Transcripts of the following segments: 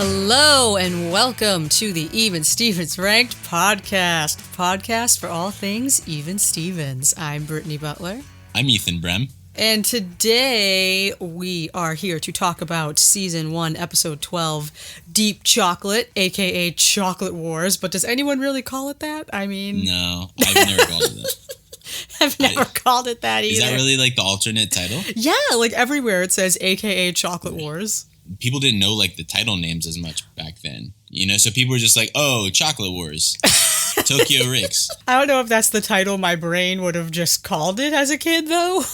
Hello and welcome to the Even Stevens Ranked podcast for all things Even Stevens. I'm Brittany Butler. I'm Ethan Brem. And today we are here to talk about Season 1, Episode 12, Deep Chocolate, aka Chocolate Wars. But does anyone really call it that? I mean... No, I've never called it that. I've never called it that either. Is that really like the alternate title? Yeah, like everywhere it says aka Chocolate Wars. People didn't know like the title names as much back then, you know, so people were just like, oh, Chocolate Wars, Tokyo Ricks. I don't know if that's the title my brain would have just called it as a kid, though.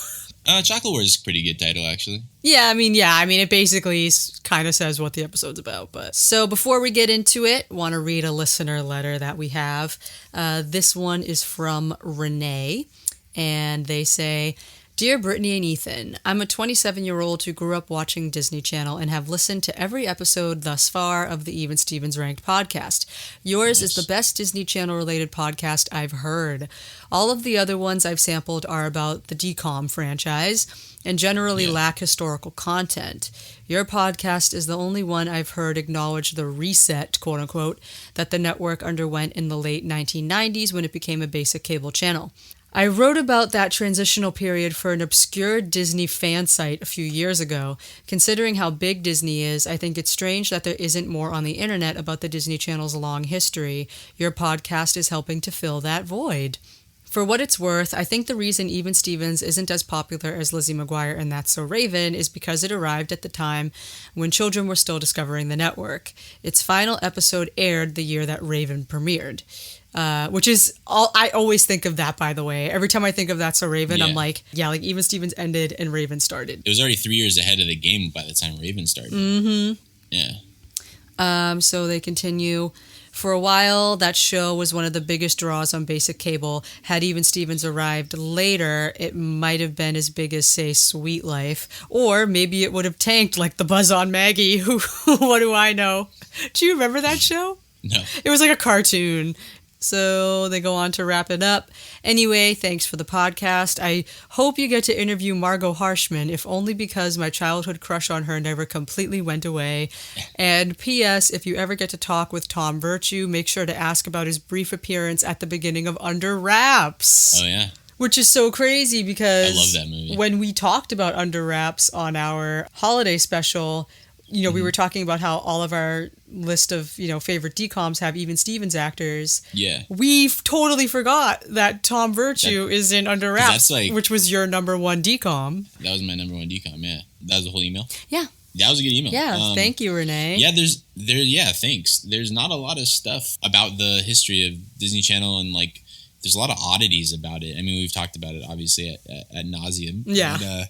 Chocolate Wars is a pretty good title, actually. Yeah, I mean, it basically kind of says what the episode's about. But so before we get into it, want to read a listener letter that we have. This one is from Renee, and they say... Dear Brittany and Ethan, I'm a 27-year-old who grew up watching Disney Channel and have listened to every episode thus far of the Even Stevens Ranked podcast. Yours is the best Disney Channel-related podcast I've heard. All of the other ones I've sampled are about the DCOM franchise and generally lack historical content. Your podcast is the only one I've heard acknowledge the reset, quote-unquote, that the network underwent in the late 1990s when it became a basic cable channel. I wrote about that transitional period for an obscure Disney fan site a few years ago. Considering how big Disney is, I think it's strange that there isn't more on the internet about the Disney Channel's long history. Your podcast is helping to fill that void. For what it's worth, I think the reason Even Stevens isn't as popular as Lizzie McGuire and That's So Raven is because it arrived at the time when children were still discovering the network. Its final episode aired the year that Raven premiered. Which is all I always think of that, by the way. Every time I think of That's So Raven, I'm like, like Even Stevens ended and Raven started. It was already 3 years ahead of the game by the time Raven started. Mm-hmm. Yeah. So they continue. For a while, that show was one of the biggest draws on basic cable. Had Even Stevens arrived later, it might have been as big as, say, Sweet Life. Or maybe it would have tanked like the Buzz on Maggie. What do I know? Do you remember that show? No. It was like a cartoon. So they go on to wrap it up. Anyway, thanks for the podcast. I hope you get to interview Margot Harshman, if only because my childhood crush on her never completely went away. And P.S., if you ever get to talk with Tom Virtue, make sure to ask about his brief appearance at the beginning of Under Wraps. Oh, yeah. Which is so crazy because I love that movie. When we talked about Under Wraps on our holiday special... we were talking about how all of our list of, favorite DCOMs have Even Stevens actors. Yeah. We totally forgot that Tom Virtue is in Under Wraps, which was your number one DCOM. That was my number one DCOM, yeah. That was the whole email? Yeah. That was a good email. Yeah, thank you, Renee. Yeah, thanks. There's not a lot of stuff about the history of Disney Channel and, there's a lot of oddities about it. I mean, we've talked about it, obviously, at nauseum. Yeah.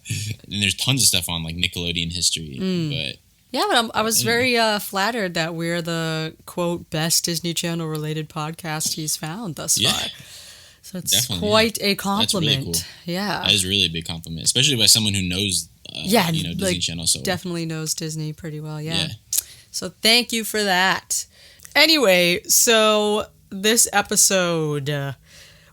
And there's tons of stuff on, Nickelodeon history, but... Yeah, but I was very flattered that we're the, quote, best Disney Channel-related podcast he's found thus far. So it's quite a compliment. That's really cool. Yeah. That is really a big compliment, especially by someone who knows, Disney Channel so well. Definitely knows Disney pretty well, yeah. So thank you for that. Anyway, so this episode...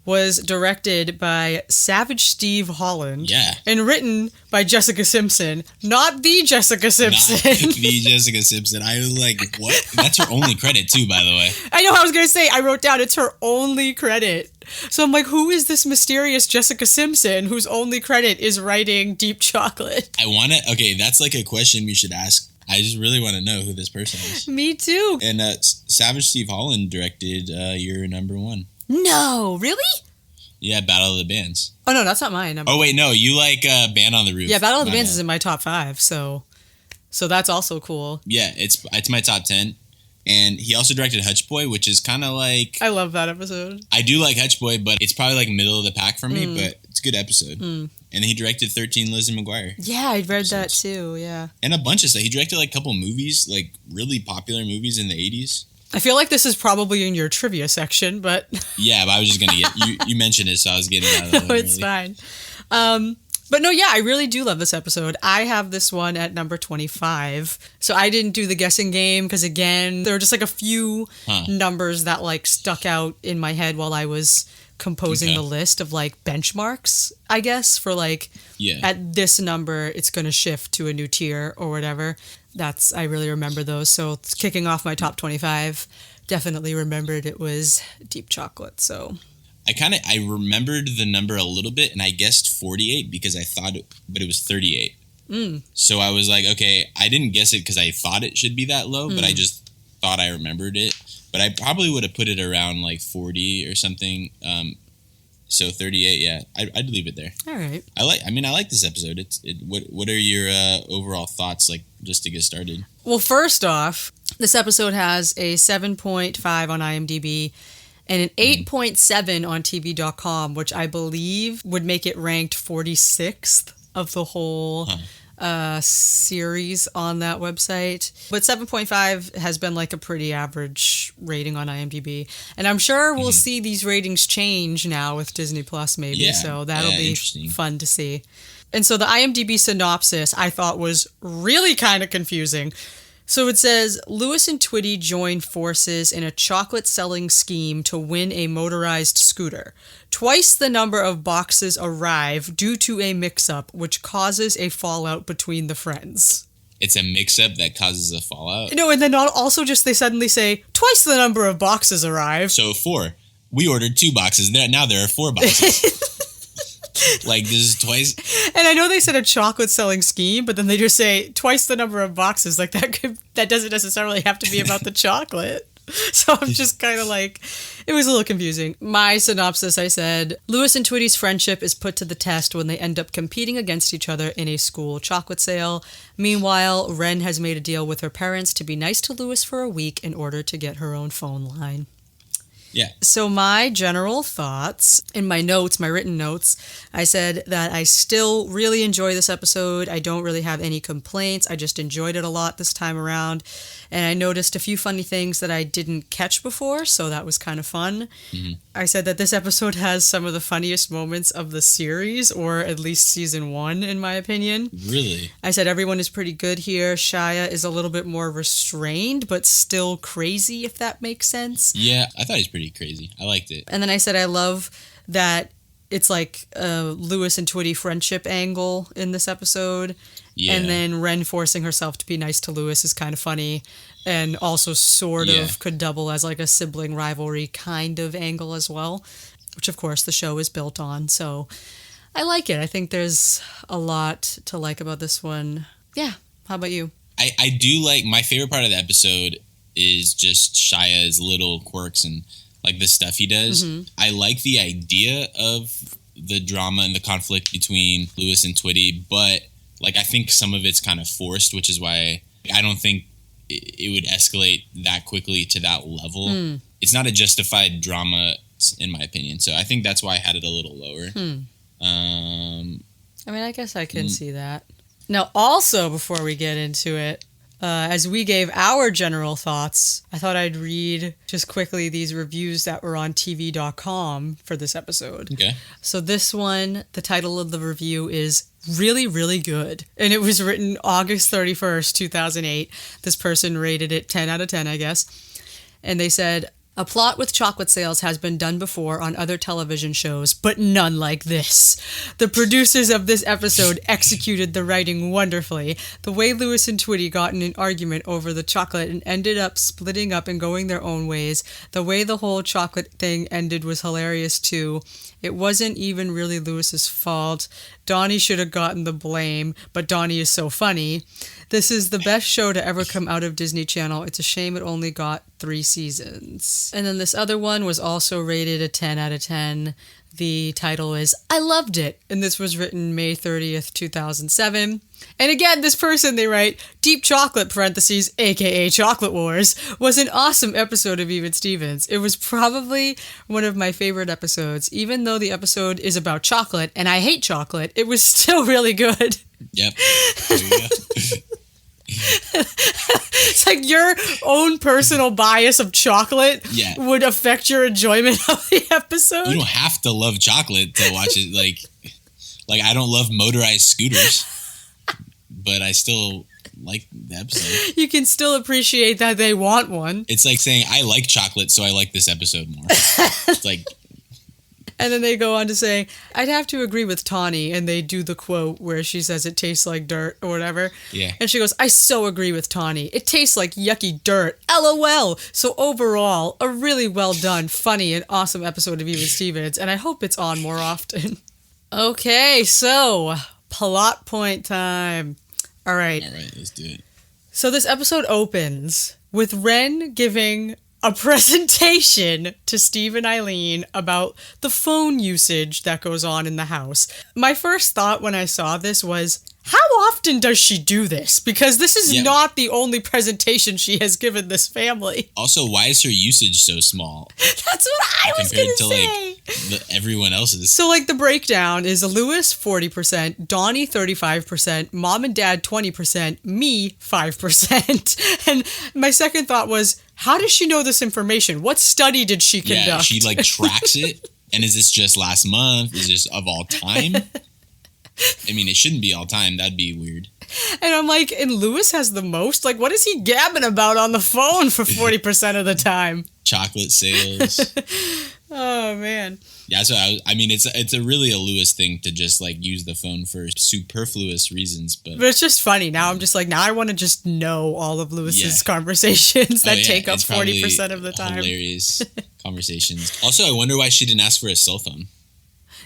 was directed by Savage Steve Holland. Yeah. And written by Jessica Simpson. Not the Jessica Simpson. Not the Jessica Simpson. I was like, what? That's her only credit, too, by the way. I know, I was going to say, I wrote down it's her only credit. So I'm like, who is this mysterious Jessica Simpson whose only credit is writing Deep Chocolate? Okay, that's a question we should ask. I just really want to know who this person is. Me too. And Savage Steve Holland directed your number one. No, really? Yeah, Battle of the Bands. Oh, no, that's not mine. Oh, wait, no, you like Band on the Roof. Yeah, Battle of the Bands is in my top 5, so that's also cool. Yeah, it's my top 10. And he also directed Hutch Boy, which is kind of like... I love that episode. I do like Hutch Boy, but it's probably middle of the pack for me, but it's a good episode. And he directed 13 Lizzie McGuire. Yeah, I read that too, yeah. And a bunch of stuff. He directed a couple movies, really popular movies in the 80s. I feel like this is probably in your trivia section, but... Yeah, but I was just going to get... You mentioned it, so I was getting it out of the way. No, it's fine. But no, yeah, I really do love this episode. I have this one at number 25. So I didn't do the guessing game because, again, there were just a few numbers that stuck out in my head while I was composing the list of benchmarks, I guess, for at this number, it's going to shift to a new tier or whatever. I really remember those. So kicking off my top 25, definitely remembered it was deep chocolate. So I remembered the number a little bit, and I guessed 48 because I thought but it was 38. So I was like, okay, I didn't guess it because I thought it should be that low, but I just thought I remembered it. But I probably would have put it around like 40 or something. So 38, yeah, I'd leave it there. All right. I like this episode. What are your overall thoughts, like, just to get started? Well, first off, this episode has a 7.5 on IMDb and an 8.7 on TV.com, which I believe would make it ranked 46th of the whole series on that website. But 7.5 has been like a pretty average rating on IMDb. And I'm sure we'll see these ratings change now with Disney Plus maybe. Yeah, so that'll be fun to see. And so the IMDb synopsis I thought was really kind of confusing. So it says, Lewis and Twitty join forces in a chocolate-selling scheme to win a motorized scooter. Twice the number of boxes arrive due to a mix-up, which causes a fallout between the friends. It's a mix-up that causes a fallout? No, and then also just they suddenly say, twice the number of boxes arrive. So 4. We ordered 2 boxes. Now there are 4 boxes. Like, this is twice. And I know they said a chocolate selling scheme, but then they just say twice the number of boxes. Like, that doesn't necessarily have to be about the chocolate. So I'm just kind of like, it was a little confusing. My synopsis, I said, Lewis and Twitty's friendship is put to the test when they end up competing against each other in a school chocolate sale. Meanwhile, Ren has made a deal with her parents to be nice to Lewis for a week in order to get her own phone line. Yeah. So my general thoughts in my notes, my written notes, I said that I still really enjoy this episode. I don't really have any complaints. I just enjoyed it a lot this time around. And I noticed a few funny things that I didn't catch before, so that was kind of fun. I said that this episode has some of the funniest moments of the series, or at least season 1, in my opinion. Really? I said everyone is pretty good here. Shia is a little bit more restrained, but still crazy, if that makes sense. Yeah, I thought he was pretty crazy. I liked it. And then I said I love that it's like a Lewis and Twitty friendship angle in this episode. Yeah. And then Ren forcing herself to be nice to Lewis is kind of funny, and also sort of could double as like a sibling rivalry kind of angle as well, which of course the show is built on. So I like it. I think there's a lot to like about this one. Yeah. How about you? I do like, my favorite part of the episode is just Shia's little quirks and like the stuff he does. I like the idea of the drama and the conflict between Lewis and Twitty, but like, I think some of it's kind of forced, which is why I don't think it would escalate that quickly to that level. It's not a justified drama, in my opinion. So I think that's why I had it a little lower. I mean, I guess I can see that. Now, also, before we get into it, as we gave our general thoughts, I thought I'd read just quickly these reviews that were on TV.com for this episode. Okay. So this one, the title of the review is Really, Really Good. And it was written August 31st, 2008. This person rated it 10 out of 10, I guess. And they said, a plot with chocolate sales has been done before on other television shows, but none like this. The producers of this episode executed the writing wonderfully. The way Lewis and Twitty got in an argument over the chocolate and ended up splitting up and going their own ways. The way the whole chocolate thing ended was hilarious too. It wasn't even really Lewis's fault. Donnie should have gotten the blame, but Donnie is so funny. This is the best show to ever come out of Disney Channel. It's a shame it only got 3 seasons. And then this other one was also rated a 10 out of 10. The title is I Loved It, and this was written May 30th, 2007. And again, this person, they write, Deep Chocolate, parentheses, aka Chocolate Wars, was an awesome episode of Even Stevens. It was probably one of my favorite episodes. Even though the episode is about chocolate, and I hate chocolate, it was still really good. Yep. There you go. It's like your own personal bias of chocolate would affect your enjoyment of the episode. You don't have to love chocolate to watch it. Like I don't love motorized scooters, but I still like the episode. You can still appreciate that they want one. It's like saying I like chocolate, so I like this episode more. It's like. And then they go on to say, I'd have to agree with Tawny, and they do the quote where she says it tastes like dirt or whatever. Yeah. And she goes, I so agree with Tawny. It tastes like yucky dirt. LOL. So overall, a really well done, funny, and awesome episode of Even Stevens, and I hope it's on more often. Okay, so plot point time. All right, let's do it. So this episode opens with Ren giving a presentation to Steve and Eileen about the phone usage that goes on in the house. My first thought when I saw this was, how often does she do this? Because this is not the only presentation she has given this family. Also, why is her usage so small? That's what I was going to say. Compared to, everyone else's. So, the breakdown is Lewis 40%, Donnie 35%, Mom and Dad 20%, me 5%. And my second thought was, how does she know this information? What study did she conduct? Yeah, she, tracks it. And is this just last month? Is this of all time? I mean, it shouldn't be all time. That'd be weird. And I'm like, and Lewis has the most? What is he gabbing about on the phone for 40% of the time? Chocolate sales. Oh, man. Yeah, so it's a really a Lewis thing to just, use the phone for superfluous reasons. But it's just funny. Now I'm just now I want to just know all of Lewis's conversations that take up 40% of the time. Hilarious conversations. Also, I wonder why she didn't ask for a cell phone.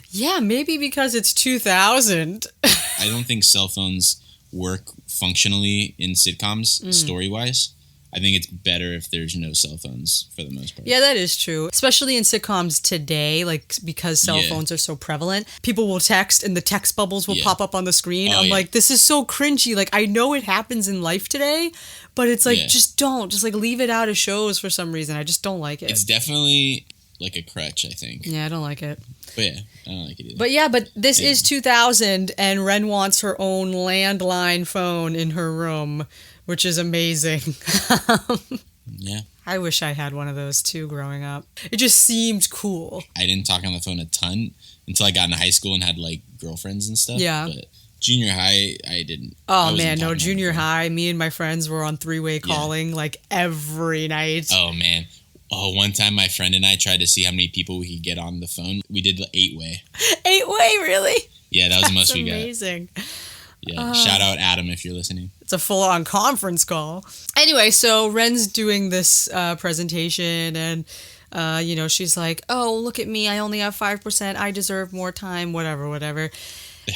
Yeah, maybe because it's 2000. I don't think cell phones work functionally in sitcoms, story-wise. I think it's better if there's no cell phones for the most part. Yeah, that is true. Especially in sitcoms today, because cell phones are so prevalent. People will text and the text bubbles will pop up on the screen. I'm like, this is so cringy. I know it happens in life today, but it's just don't. Just leave it out of shows for some reason. I just don't like it. It's definitely a crutch, I think. Yeah, I don't like it. But yeah, I don't like it either. But this is 2000 and Ren wants her own landline phone in her room, which is amazing. Yeah. I wish I had one of those too growing up. It just seemed cool. I didn't talk on the phone a ton until I got into high school and had girlfriends and stuff. Yeah. But junior high, I didn't. Oh man, no, junior high, me and my friends were on three-way calling every night. Oh man. Oh, one time my friend and I tried to see how many people we could get on the phone. We did 8-way. 8-way, really? Yeah, that was the most we got. Amazing. Yeah, shout out Adam if you're listening. It's a full-on conference call. Anyway, so Ren's doing this presentation and, she's like, oh, look at me. I only have 5%. I deserve more time, whatever.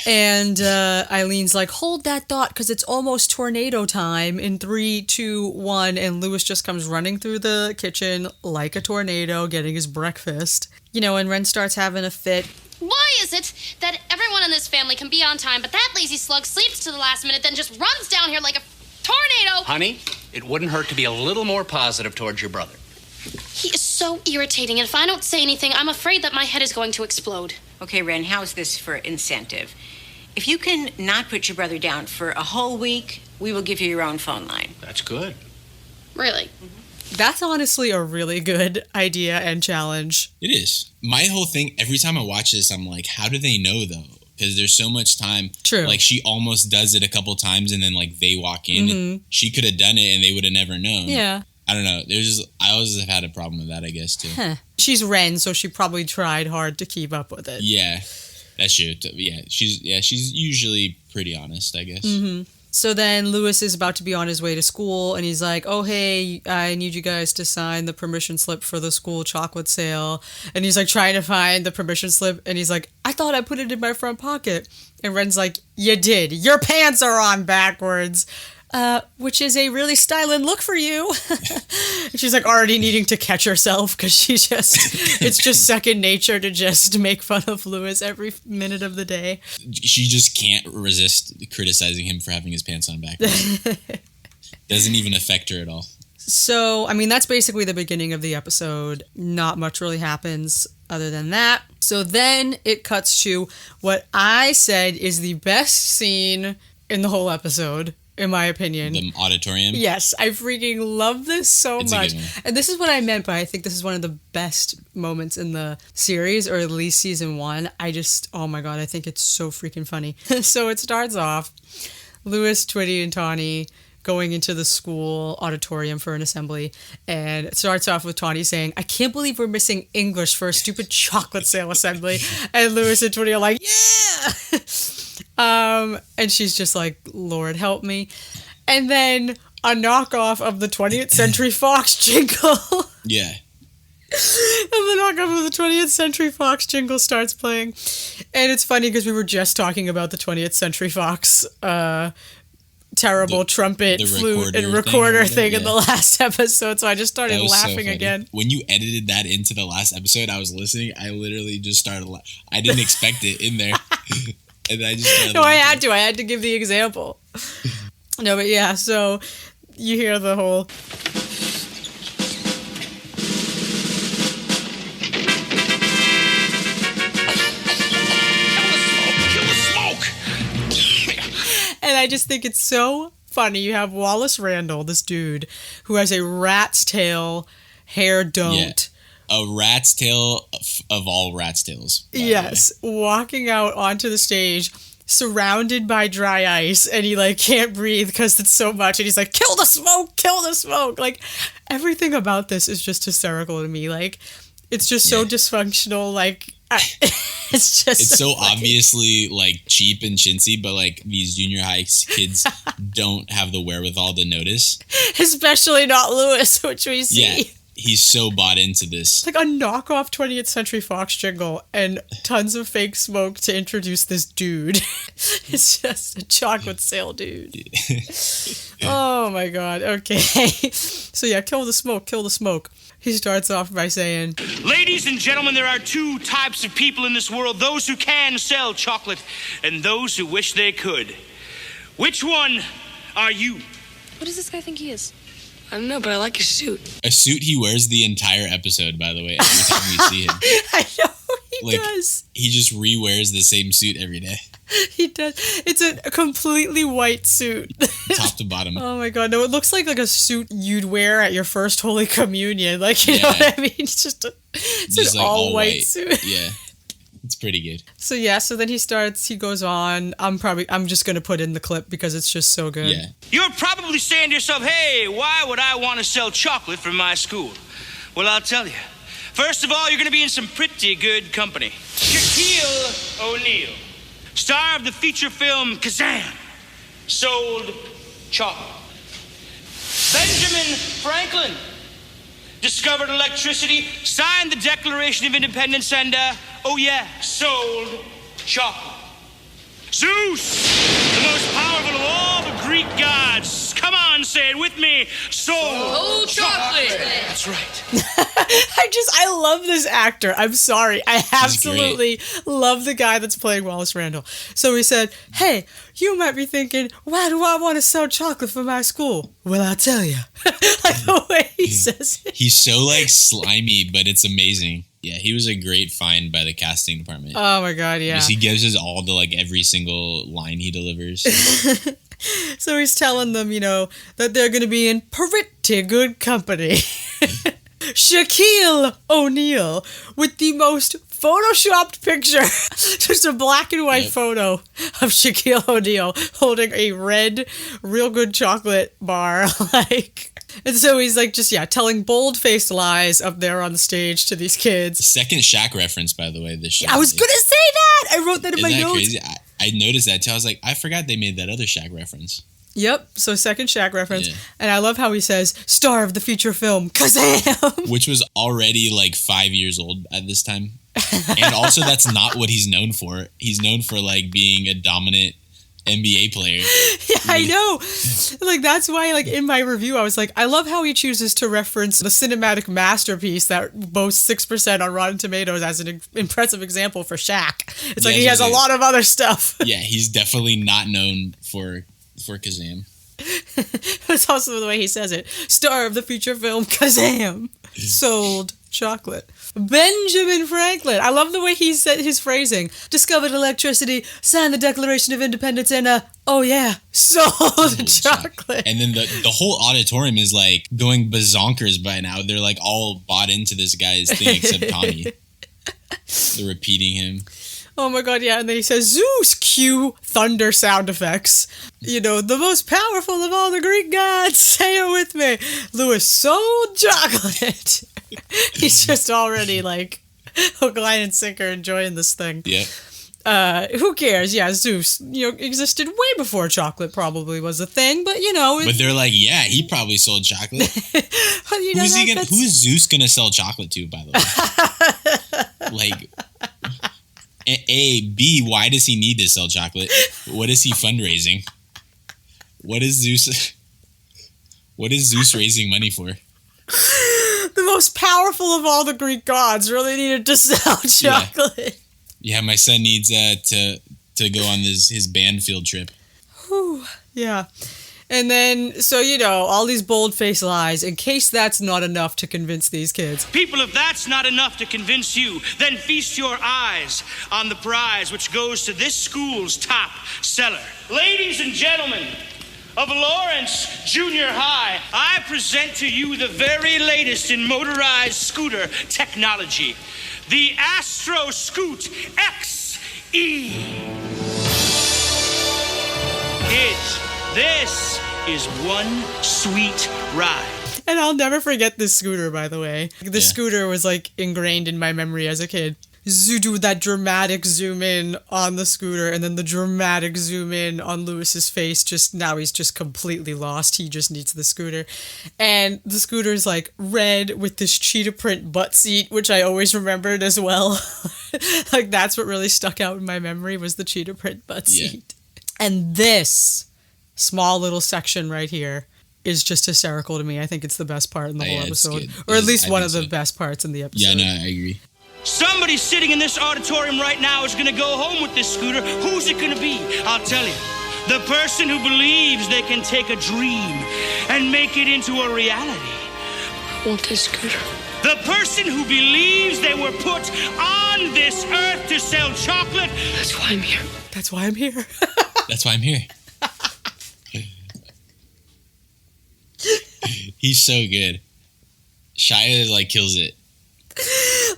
And Eileen's like, hold that thought because it's almost tornado time in 3, 2, 1. And Lewis just comes running through the kitchen like a tornado, getting his breakfast. And Ren starts having a fit. Why is it that everyone in this family can be on time, but that lazy slug sleeps to the last minute, then just runs down here like a tornado? Honey, it wouldn't hurt to be a little more positive towards your brother. He is so irritating, and if I don't say anything, I'm afraid that my head is going to explode. Okay, Ren, how's this for incentive? If you can not put your brother down for a whole week, we will give you your own phone line. That's good. Really? That's honestly a really good idea and challenge. It is. My whole thing, every time I watch this, I'm like, how do they know, though? Because there's so much time. True. She almost does it a couple times, and then, they walk in. Mm-hmm. She could have done it, and they would have never known. Yeah. I don't know. I always have had a problem with that, I guess, too. Huh. She's Ren, so she probably tried hard to keep up with it. Yeah. That's true. Yeah, she's usually pretty honest, I guess. Mm-hmm. So then Lewis is about to be on his way to school, and he's like, oh, hey, I need you guys to sign the permission slip for the school chocolate sale. And he's trying to find the permission slip, and he's like, I thought I put it in my front pocket. And Ren's like, you did. Your pants are on backwards. Which is a really styling look for you. She's already needing to catch herself because it's just second nature to just make fun of Lewis every minute of the day. She just can't resist criticizing him for having his pants on backwards. Doesn't even affect her at all. So, that's basically the beginning of the episode. Not much really happens other than that. So then it cuts to what I said is the best scene in the whole episode. In my opinion. The auditorium? Yes, I freaking love this so much. And this is what I meant by I think this is one of the best moments in the series, or at least season 1. Oh my god, I think it's so freaking funny. So it starts off, Lewis, Twitty, and Tawny going into the school auditorium for an assembly, and it starts off with Tawny saying, "I can't believe we're missing English for a stupid chocolate sale assembly," and Lewis and Twitty are like, "Yeah!" And she's just like, "Lord help me." And then a knockoff of the 20th Century Fox jingle. Yeah. And the knockoff of the 20th Century Fox jingle starts playing. And it's funny because we were just talking about the 20th Century Fox terrible trumpet, flute, and recorder thing in the last episode. So I just started laughing again. When you edited that into the last episode, I was listening. I literally just started laughing. I didn't expect it in there. And I just started laughing. I had to give the example. No, but yeah, so you hear the whole... And I just think it's so funny. You have Wallace Randall, this dude, who has a rat's tail hair don't. Yeah. A rat's tail of all rat's tails. Yes. Walking out onto the stage, surrounded by dry ice, and he, like, can't breathe because it's so much. And he's like, kill the smoke, kill the smoke. Like, everything about this is just hysterical to me. Like, it's just so dysfunctional. Like, it's so obviously like cheap and chintzy, but like these junior high kids don't have the wherewithal to notice, especially not Lewis, which we see. Yeah, he's so bought into this. It's like a knockoff 20th Century Fox jingle and tons of fake smoke to introduce this dude. It's just a chocolate sale dude. Oh my god. Okay. So yeah, kill the smoke, kill the smoke. He starts off by saying, "Ladies and gentlemen, there are two types of people in this world, those who can sell chocolate and those who wish they could. Which one are you?" What does this guy think he is? I don't know, but I like his suit. A suit he wears the entire episode, by the way, every time we see him. I know he does. He just re-wears the same suit every day. He does. It's a completely white suit. Top to bottom. Oh my god, no, it looks like a suit you'd wear at your first Holy Communion. Like, you know what I mean? It's just an like all white suit. Yeah. It's pretty good. So then he goes on. I'm just going to put in the clip because it's just so good. Yeah. You're probably saying to yourself, hey, why would I want to sell chocolate from my school? Well, I'll tell you. First of all, you're going to be in some pretty good company. Shaquille O'Neal, star of the feature film Kazam, sold chocolate. Benjamin Franklin discovered electricity, signed the Declaration of Independence, and, sold chocolate. Zeus, the most powerful of all the Greek gods. Come on, say it with me. Sold chocolate. That's right. I love this actor. I'm sorry. I absolutely love the guy that's playing Wallace Randall. So he said, hey, you might be thinking, why do I want to sell chocolate for my school? Well, I'll tell you. Like the way he says it. He's so like slimy, but it's amazing. Yeah, he was a great find by the casting department. Oh my god, yeah. He gives his all to like every single line he delivers. So he's telling them, that they're going to be in pretty good company. Shaquille O'Neal with the most photoshopped picture. Just a black and white photo of Shaquille O'Neal holding a red, real good chocolate bar. And so he's telling bold-faced lies up there on the stage to these kids. Second Shaq reference, by the way, this show. I was going to say that! I wrote that in my notes. Crazy? I noticed that too. I was like, I forgot they made that other Shaq reference. Yep, so second Shaq reference. Yeah. And I love how he says, star of the feature film, Kazam! Which was already 5 years old at this time. And also that's not what he's known for. He's known for being a dominant NBA player. Yeah, I know. That's why in my review I was like, I love how he chooses to reference the cinematic masterpiece that boasts 6% on Rotten Tomatoes as an impressive example for Shaq. It's he has a lot of other stuff. Yeah, he's definitely not known for Kazam. It's also the way he says it. Star of the feature film Kazam. Sold chocolate. Benjamin Franklin. I love the way he said his phrasing. Discovered electricity, signed the Declaration of Independence, and sold chocolate. And then the whole auditorium is going bazonkers by now. They're all bought into this guy's thing except Tommy. They're repeating him. Oh my god, yeah, and then he says, Zeus, cue thunder sound effects. You know, the most powerful of all the Greek gods, say it with me. Lewis sold chocolate. He's just already, like, hook, line, and sinker enjoying this thing. Yeah. Who cares? Yeah, Zeus, you know, existed way before chocolate probably was a thing, but you know. But they're like, yeah, he probably sold chocolate. You know, Who is Zeus gonna sell chocolate to, by the way? Like, B, why does he need to sell chocolate? What is he fundraising? What is Zeus raising money for? The most powerful of all the Greek gods really needed to sell chocolate. Yeah, my son needs to go on his band field trip. Whew, yeah. And then, so, you know, all these bold-faced lies, in case that's not enough to convince these kids. People, if that's not enough to convince you, then feast your eyes on the prize which goes to this school's top seller. Ladies and gentlemen of Lawrence Junior High, I present to you the very latest in motorized scooter technology, the Astro Scoot XE. Kids, this is one sweet ride. And I'll never forget this scooter, by the way. This scooter was, like, ingrained in my memory as a kid. Do that dramatic zoom in on the scooter, and then the dramatic zoom in on Lewis's face. Just now he's just completely lost. He just needs the scooter. And the scooter's like red with this cheetah print butt seat, which I always remembered as well. Like, that's what really stuck out in my memory, was the cheetah print butt seat. And this small little section right here is just hysterical to me. I think it's the best part in the whole episode. Or at least one of the best parts in the episode. Yeah, no, I agree. Somebody sitting in this auditorium right now is going to go home with this scooter. Who's it going to be? I'll tell you. The person who believes they can take a dream and make it into a reality. I want this scooter. The person who believes they were put on this earth to sell chocolate. That's why I'm here. That's why I'm here. That's why I'm here. He's so good. Shia, like, kills it.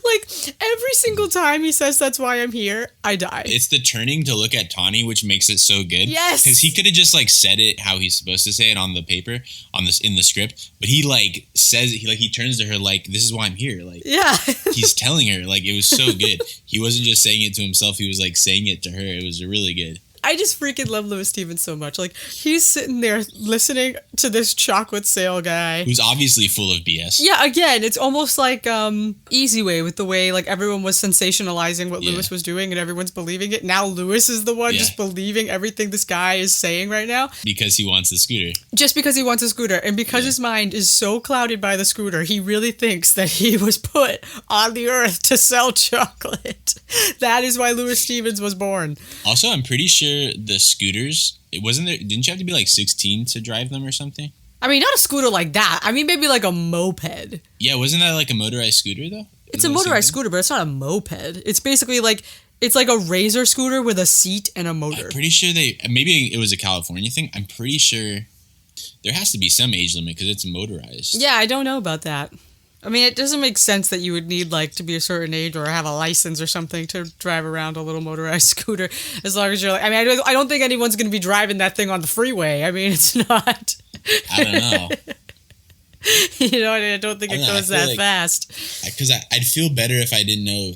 Like, every single time he says that's why I'm here, I die. It's the turning to look at Tawny which makes it so good. Yes! Because he could have just, like, said it how he's supposed to say it on the paper, in the script, but he, like, says, he turns to her like, this is why I'm here. Like, yeah. He's telling her, like, it was so good. He wasn't just saying it to himself, he was, like, saying it to her. It was really good. I just freaking love Lewis Stevens so much. Like, he's sitting there listening to this chocolate sale guy. Who's obviously full of BS. Yeah, again, it's almost like Easy Way, with the way, like, everyone was sensationalizing what Lewis was doing and everyone's believing it. Now Lewis is the one just believing everything this guy is saying right now. Because he wants the scooter. Just because he wants a scooter. And because his mind is so clouded by the scooter, he really thinks that he was put on the earth to sell chocolate. That is why Lewis Stevens was born. Also, I'm pretty sure the scooters, didn't you have to be like 16 to drive them or something? I mean, not a scooter like that. I mean, maybe like a moped. Yeah, wasn't that like a motorized scooter though? It's a motorized scooter, but it's not a moped. It's basically like, it's like a razor scooter with a seat and a motor. I'm pretty sure maybe it was a California thing. I'm pretty sure there has to be some age limit because it's motorized. Yeah, I don't know about that. I mean, it doesn't make sense that you would need, like, to be a certain age or have a license or something to drive around a little motorized scooter. As long as you're like, I mean, I don't think anyone's going to be driving that thing on the freeway. I mean, it's not. I don't know. You know, I don't think it goes that fast. Because I'd feel better if I didn't know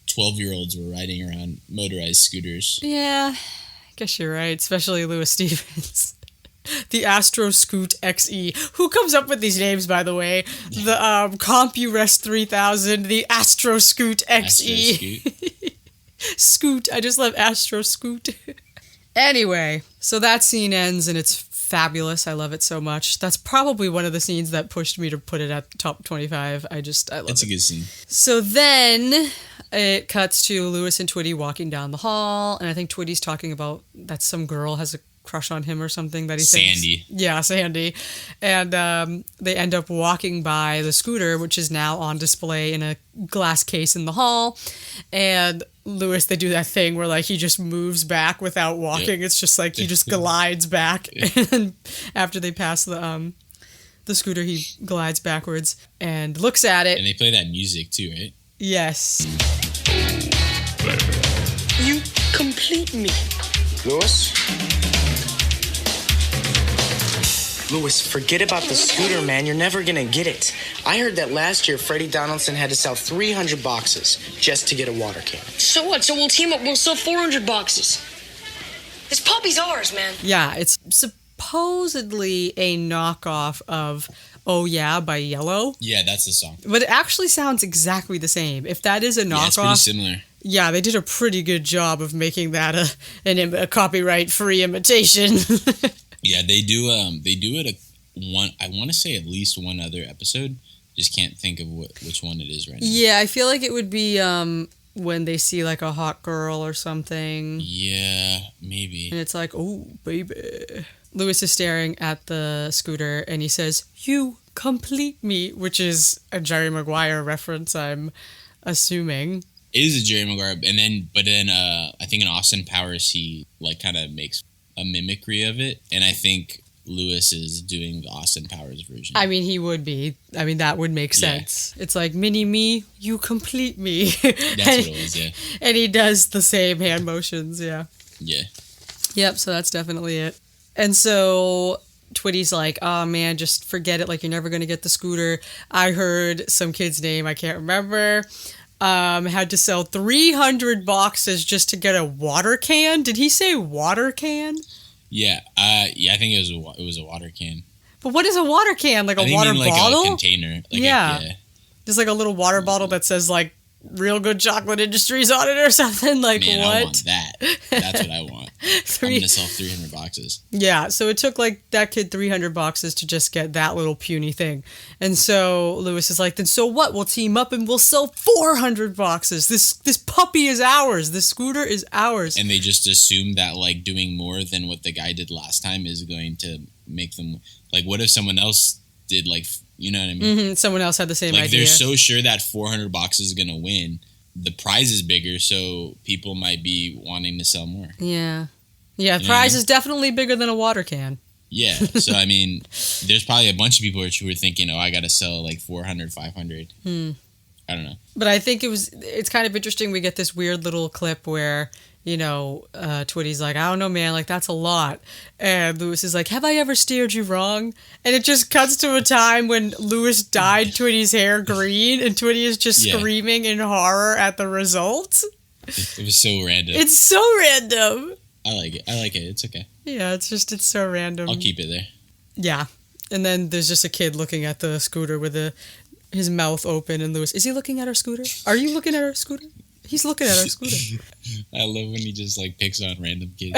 12-year-olds were riding around motorized scooters. Yeah, I guess you're right, especially Lewis Stevens. The Astro Scoot XE. Who comes up with these names, by the way? The CompuRest 3000, the Astro Scoot XE. Scoot. I just love Astro Scoot. Anyway, so that scene ends and it's fabulous. I love it so much. That's probably one of the scenes that pushed me to put it at top 25. I love it. It's a good scene. So then it cuts to Lewis and Twitty walking down the hall, and I think Twitty's talking about that some girl has a crush on him or something that he thinks. Sandy. Yeah, Sandy. And they end up walking by the scooter, which is now on display in a glass case in the hall. And Lewis, they do that thing where, like, he just moves back without walking. It's just like he just glides back. And after they pass the scooter, he glides backwards and looks at it. And they play that music too, right? Yes. You complete me. Louis? Louis, forget about the scooter, man. You're never gonna get it. I heard that last year Freddie Donaldson had to sell 300 boxes just to get a water can. So what? So we'll team up. We'll sell 400 boxes. This puppy's ours, man. Yeah, it's supposedly a knockoff of Oh Yeah by Yellow. Yeah, that's the song. But it actually sounds exactly the same. If that is a knockoff... Yeah, it's pretty similar. Yeah, they did a pretty good job of making that a copyright-free imitation. Yeah, they do it I want to say at least one other episode. Just can't think of which one it is right now. Yeah, I feel like it would be when they see like a hot girl or something. Yeah, maybe. And it's like, oh, baby. Louis is staring at the scooter and he says, "You complete me," which is a Jerry Maguire reference, I'm assuming. It is a Jerry Maguire, but then I think in Austin Powers he like kind of makes a mimicry of it, and I think Louis is doing the Austin Powers version. I mean, he would be. I mean, that would make sense. Yeah. It's like, mini me, you complete me. That's what it was, yeah. And he does the same hand motions, yeah. Yeah. Yep, so that's definitely it. And so Twitty's like, oh man, just forget it. Like, you're never going to get the scooter. I heard some kid's name, I can't remember, had to sell 300 boxes just to get a water can. Did he say water can? Yeah, I think it was a water can. But what is a water can? Like a water bottle? Like a container. Like yeah. Just like a little water bottle that says like Real Good Chocolate Industries on it or something. Like, man, what? I want that. That's what I want. I'm going to sell 300 boxes. Yeah, so it took like that kid 300 boxes to just get that little puny thing. And so Louis is like, then so what? We'll team up and we'll sell 400 boxes. This puppy is ours. This scooter is ours. And they just assume that like doing more than what the guy did last time is going to make them... Like, what if someone else did like... You know what I mean? Mm-hmm. Someone else had the same idea. Like, they're so sure that 400 boxes is going to win. The prize is bigger, so people might be wanting to sell more. Yeah. Yeah, the prize is definitely bigger than a water can. Yeah, so, I mean, there's probably a bunch of people who are thinking, oh, I got to sell, like, 400, 500. I don't know. But I think it's kind of interesting. We get this weird little clip where... You know, Twitty's like, I don't know, man, like, that's a lot. And Louis is like, have I ever steered you wrong? And it just cuts to a time when Louis dyed Twitty's hair green, and Twitty is just screaming in horror at the result. It was so random. It's so random. I like it. It's okay. Yeah, it's so random. I'll keep it there. Yeah. And then there's just a kid looking at the scooter with his mouth open, and Louis, is he looking at our scooter? Are you looking at our scooter? He's looking at our scooter. I love when he just, like, picks on random kids.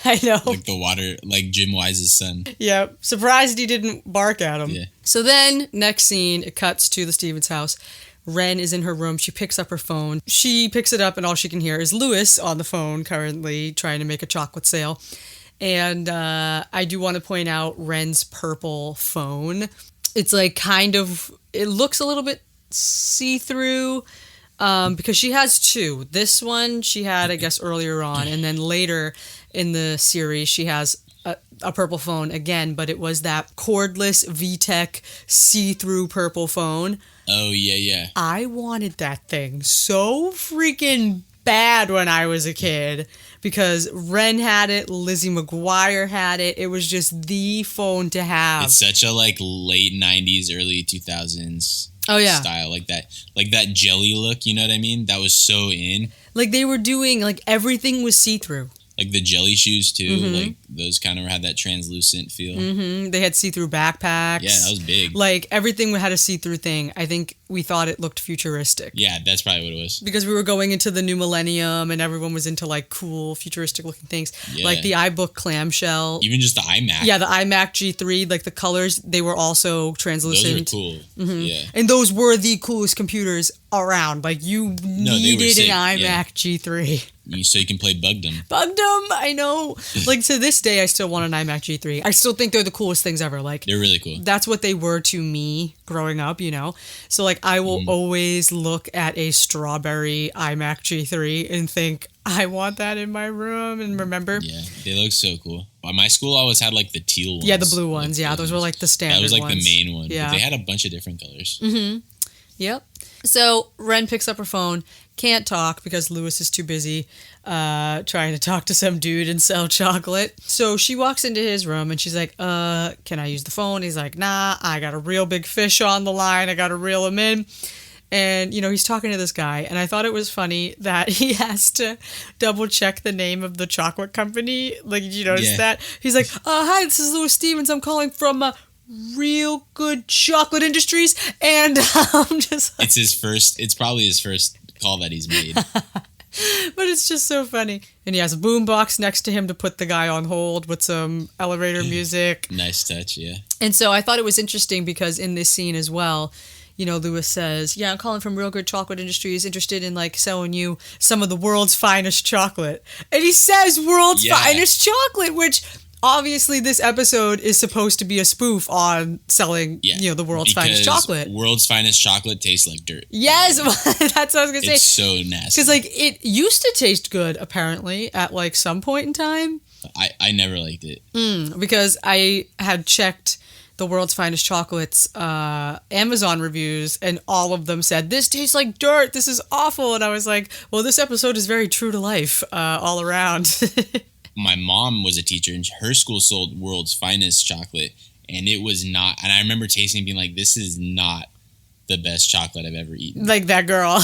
I know. Like the water, like Jim Wise's son. Yep. Surprised he didn't bark at him. Yeah. So then, next scene, it cuts to the Stevens house. Ren is in her room. She picks up her phone. She picks it up, and all she can hear is Louis on the phone, currently trying to make a chocolate sale. And I do want to point out Ren's purple phone. It's, like, it looks a little bit see-through. Because she has two. This one she had, I guess, earlier on, and then later in the series she has a purple phone again, but it was that cordless VTech see-through purple phone. Oh, yeah. I wanted that thing so freaking bad when I was a kid because Ren had it, Lizzie McGuire had it. It was just the phone to have. It's such a, like, late 90s, early 2000s. Oh, yeah. Style, like that jelly look, you know what I mean? That was so in. Like, they were doing, like, everything was see-through. Like the jelly shoes, too. Mm-hmm. Like, those kind of had that translucent feel. Mm-hmm. They had see-through backpacks. Yeah, that was big. Like, everything had a see-through thing. I think we thought it looked futuristic. Yeah, that's probably what it was. Because we were going into the new millennium, and everyone was into, like, cool, futuristic-looking things. Yeah. Like the iBook clamshell. Even just the iMac. Yeah, the iMac G3, like, the colors, they were also translucent. Those were cool. Mm-hmm. Yeah. And those were the coolest computers around. Like, you needed an iMac G3. So you can play Bugdom. Bugdom, I know. Like, to this day, I still want an iMac G3. I still think they're the coolest things ever. Like, they're really cool. That's what they were to me growing up, you know? So, like, I will always look at a strawberry iMac G3 and think, I want that in my room, and remember? Yeah, they look so cool. My school always had, like, the teal ones. Yeah, the blue ones. Yeah, those were, like, the standard ones. That was, like, the main one. Yeah. But they had a bunch of different colors. Mm-hmm. Yep. So, Ren picks up her phone, can't talk because Louis is too busy trying to talk to some dude and sell chocolate. So she walks into his room and she's like, can I use the phone? He's like, nah, I got a real big fish on the line. I got to reel him in. And, he's talking to this guy, and I thought it was funny that he has to double check the name of the chocolate company. Like, did you notice that? He's like, hi, this is Louis Stevens. I'm calling from Real Good Chocolate Industries. And I'm just like... It's probably his first call that he's made. But it's just so funny. And he has a boombox next to him to put the guy on hold with some elevator music. Nice touch, yeah. And so I thought it was interesting because in this scene as well... Louis says, I'm calling from Real Good Chocolate Industries, interested in, selling you some of the world's finest chocolate. And he says world's finest chocolate, which obviously this episode is supposed to be a spoof on selling, the world's finest chocolate. World's finest chocolate tastes like dirt. Yes, that's what I was going to say. It's so nasty. Because, it used to taste good, apparently, at, some point in time. I never liked it. Because I had checked... the world's finest chocolates Amazon reviews, and all of them said, this tastes like dirt, this is awful. And I was like, well, this episode is very true to life all around. My mom was a teacher, and her school sold world's finest chocolate, and it was not, and I remember tasting and being like, this is not the best chocolate I've ever eaten. Like that girl.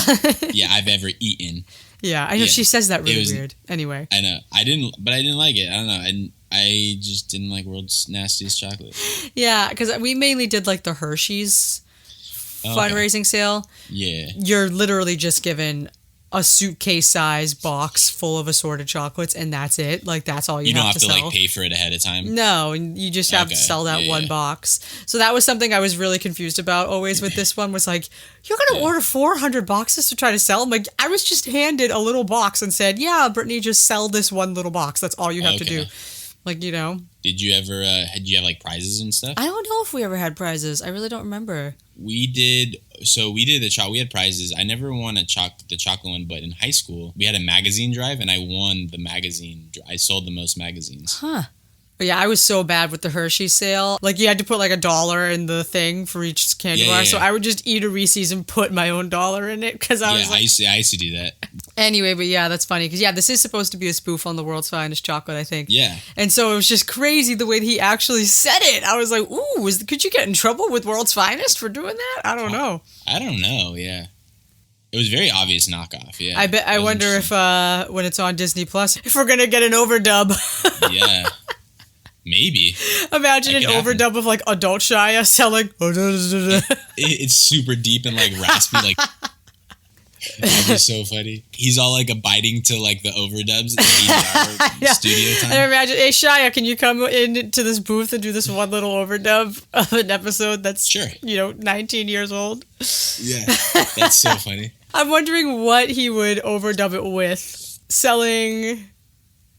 Yeah, I've ever eaten. Yeah, I know, she says that really weird. Anyway. I know. I didn't like it. I don't know. I just didn't like world's nastiest chocolate. Yeah, because we mainly did the Hershey's fundraising sale. Yeah. You're literally just given a suitcase-size box full of assorted chocolates, and that's it. That's all you have to sell. You don't have to pay for it ahead of time? No, you just have to sell that one box. So that was something I was really confused about always with this one, was you're going to order 400 boxes to try to sell them? I was just handed a little box and said, Brittany, just sell this one little box. That's all you have to do. Did you ever, did you have prizes and stuff? I don't know if we ever had prizes. I really don't remember. We did we had prizes. I never won the chocolate one, but in high school, we had a magazine drive, and I won the magazine. I sold the most magazines. Huh. But yeah, I was so bad with the Hershey sale. You had to put $1 in the thing for each candy bar. Yeah. So I would just eat a Reese's and put my own $1 in it because I was I used to do that. Anyway, but that's funny because this is supposed to be a spoof on the world's finest chocolate, I think. Yeah. And so it was just crazy the way that he actually said it. I was like, ooh, could you get in trouble with world's finest for doing that? I don't know. I don't know. Yeah. It was very obvious knockoff. Yeah. I wonder if when it's on Disney Plus, if we're gonna get an overdub. Yeah. Maybe. Imagine an overdub of adult Shia selling. It's super deep and raspy. That'd be so funny. He's all abiding to the overdubs at the studio time. And imagine, hey Shia, can you come into this booth and do this one little overdub of an episode that's 19 years old? Yeah, that's so funny. I'm wondering what he would overdub it with.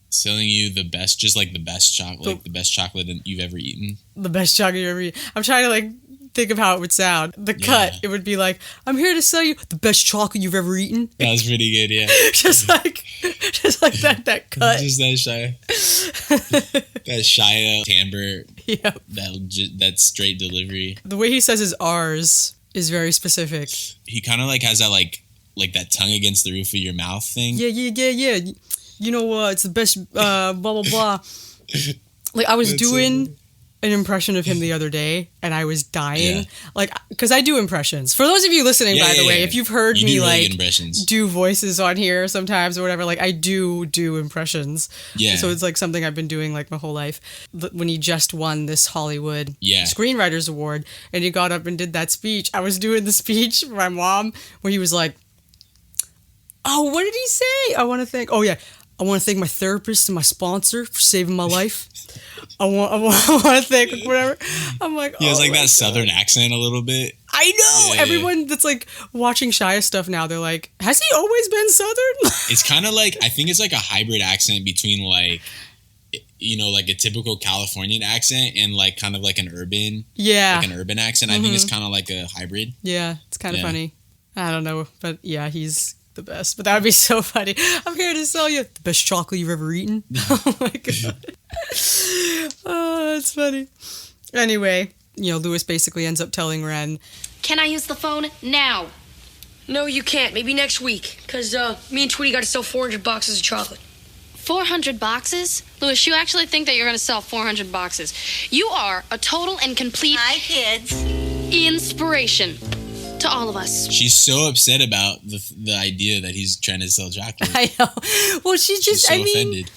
Selling you the best, just the best chocolate, the best chocolate that you've ever eaten. The best chocolate you've ever eaten. I'm trying to think of how it would sound. The cut, it would be I'm here to sell you the best chocolate you've ever eaten. That was pretty good, yeah. just like that cut. Just that Shia. That Shia timbre. Yep. That straight delivery. The way he says his R's is very specific. He kind of has that that tongue against the roof of your mouth thing. Yeah. You know, it's the best, blah, blah, blah. I was doing an impression of him the other day, and I was dying. Because I do impressions. For those of you listening, by the way, if you've heard me, do voices on here sometimes or whatever, I do impressions. Yeah. So it's something I've been doing, my whole life. When he just won this Hollywood Screenwriters Award, and he got up and did that speech, I was doing the speech for my mom, where he was like, oh, what did he say? I want to thank my therapist and my sponsor for saving my life. I want to thank whatever. I'm like, he has that Southern accent a little bit. I know. Yeah, everyone that's watching Shia stuff now, they're like, has he always been Southern? It's kind of I think it's a hybrid accent between a typical Californian accent and kind of an urban, an urban accent. I think it's kind of a hybrid. Yeah, it's kind of funny. I don't know, but yeah, he's the best. But that would be so funny. I'm here to sell you the best chocolate you've ever eaten. Oh my god. Oh, that's funny. Anyway, Louis basically ends up telling Ren, can I use the phone now? No, you can't. Maybe next week. Because me and Twitty got to sell 400 boxes of chocolate. 400 boxes? Louis, you actually think that you're going to sell 400 boxes. You are a total and complete... Hi, kids. ...inspiration to all of us. She's so upset about the idea that he's trying to sell chocolate. I know. Well, she's so offended.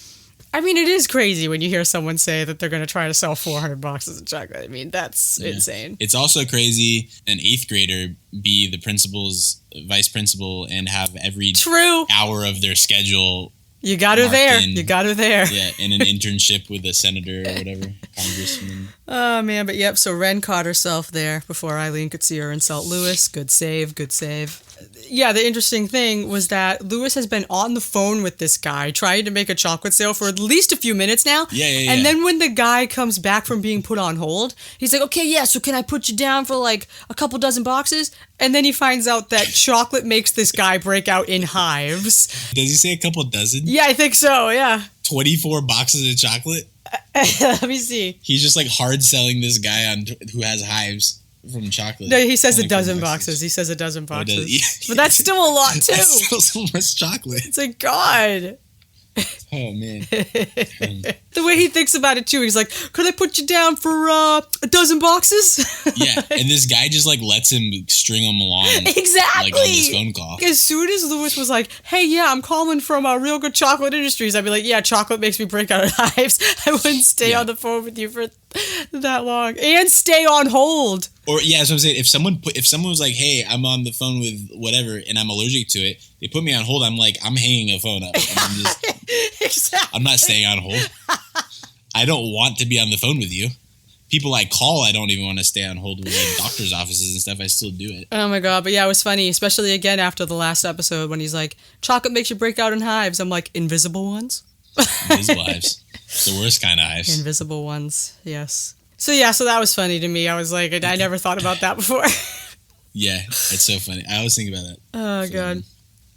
I mean, it is crazy when you hear someone say that they're going to try to sell 400 boxes of chocolate. I mean, that's insane. It's also crazy an 8th grader be the principal's vice principal and have every hour of their schedule. You got her there. You got her there. Yeah, in an internship with a senator or whatever, congressman. Oh, man. But yep, so Ren caught herself there before Eileen could see her insult Louis. Good save, good save. Yeah, the interesting thing was that Louis has been on the phone with this guy trying to make a chocolate sale for at least a few minutes now. Yeah. And then when the guy comes back from being put on hold, he's like, okay, yeah, so can I put you down for like a couple dozen boxes? And then he finds out that chocolate makes this guy break out in hives. Does he say a couple dozen? Yeah, I think so, yeah. 24 boxes of chocolate? Let me see. He's just like hard selling this guy who has hives. From chocolate. No, he says a dozen boxes. He says a dozen boxes. But that's still a lot, too. That's still so much chocolate. It's like, God. Oh, man. The way he thinks about it, too. He's like, could I put you down for a dozen boxes? Yeah, and this guy just, like, lets him string him along. Exactly. Like, on this phone call. As soon as Louis was like, hey, yeah, I'm calling from Real Good Chocolate Industries, I'd be like, yeah, chocolate makes me break out in hives. I wouldn't stay on the phone with you for that long. And stay on hold. Or, yeah, that's what I'm saying. If someone was like, hey, I'm on the phone with whatever, and I'm allergic to it, they put me on hold, I'm like, I'm hanging a phone up. Exactly. I'm not staying on hold. I don't want to be on the phone with you. People I call, I don't even want to stay on hold with, like, doctor's offices and stuff. I still do it. Oh, my God. But, yeah, it was funny, especially, again, after the last episode when he's like, chocolate makes you break out in hives. I'm like, invisible ones? Invisible hives. It's the worst kind of hives. Invisible ones, yes. So that was funny to me. I was like, I never thought about that before. Yeah, it's so funny. I always think about that. Oh, God.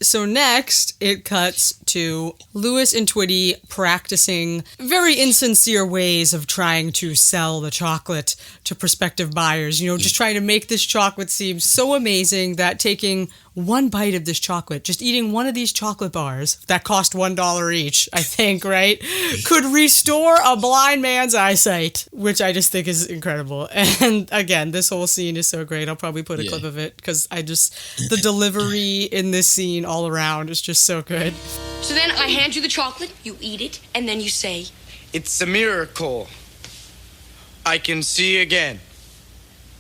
So next, it cuts to Louis and Twitty practicing very insincere ways of trying to sell the chocolate to prospective buyers. You know, just trying to make this chocolate seem so amazing that taking one bite of this chocolate, just eating one of these chocolate bars that cost $1 each, I think, right, could restore a blind man's eyesight, which I just think is incredible. And again, this whole scene is so great. I'll probably put a clip of it because the delivery in this scene all around is just so good. So then I hand you the chocolate, you eat it, and then you say, It's a miracle. I can see again.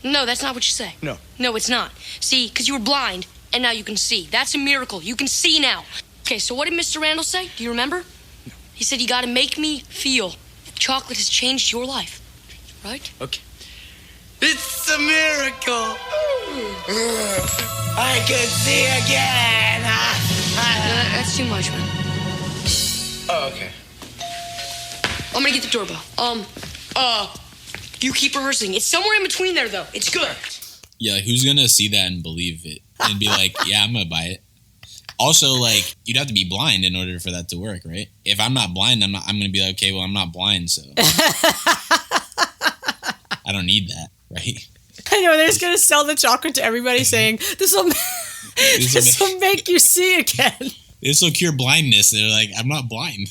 No, that's not what you say. No. No, it's not. See, because you were blind, and now you can see. That's a miracle. You can see now. Okay, so what did Mr. Randall say? Do you remember? No. He said, you got to make me feel chocolate has changed your life. Right? Okay. It's a miracle. I can see again. That's too much, man. Oh, okay. I'm gonna get the doorbell. You keep rehearsing. It's somewhere in between there, though. It's good. Yeah, like, who's gonna see that and believe it and be like, yeah, I'm gonna buy it. Also, like, you'd have to be blind in order for that to work, right? If I'm not blind, I'm gonna be like, okay, well, I'm not blind, so I don't need that, right? I know, they're just gonna sell the chocolate to everybody saying, this will make you see again. This will cure blindness. And they're like, I'm not blind.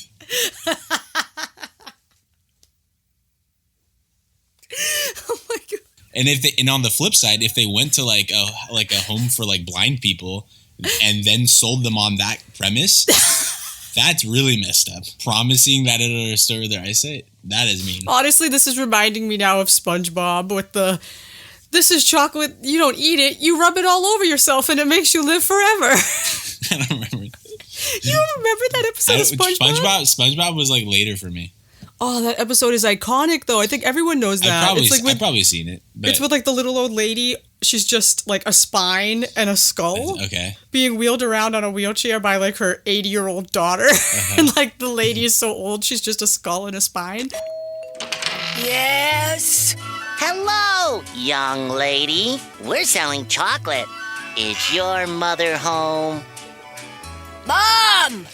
Oh my God. And on the flip side, if they went to like a home for like blind people and then sold them on that premise, that's really messed up. Promising that it'll restore their eyesight, that is mean. Honestly, this is reminding me now of SpongeBob with this is chocolate, you don't eat it, you rub it all over yourself and it makes you live forever. I don't remember. You don't remember that episode of SpongeBob? SpongeBob was like later for me. Oh, that episode is iconic, though. I think everyone knows that. I've probably seen it. But it's with, like, the little old lady. She's just, like, a spine and a skull. Okay. Being wheeled around on a wheelchair by, like, her 80-year-old daughter. And, like, the lady is so old, she's just a skull and a spine. Yes? Hello, young lady. We're selling chocolate. Is your mother home? Mom!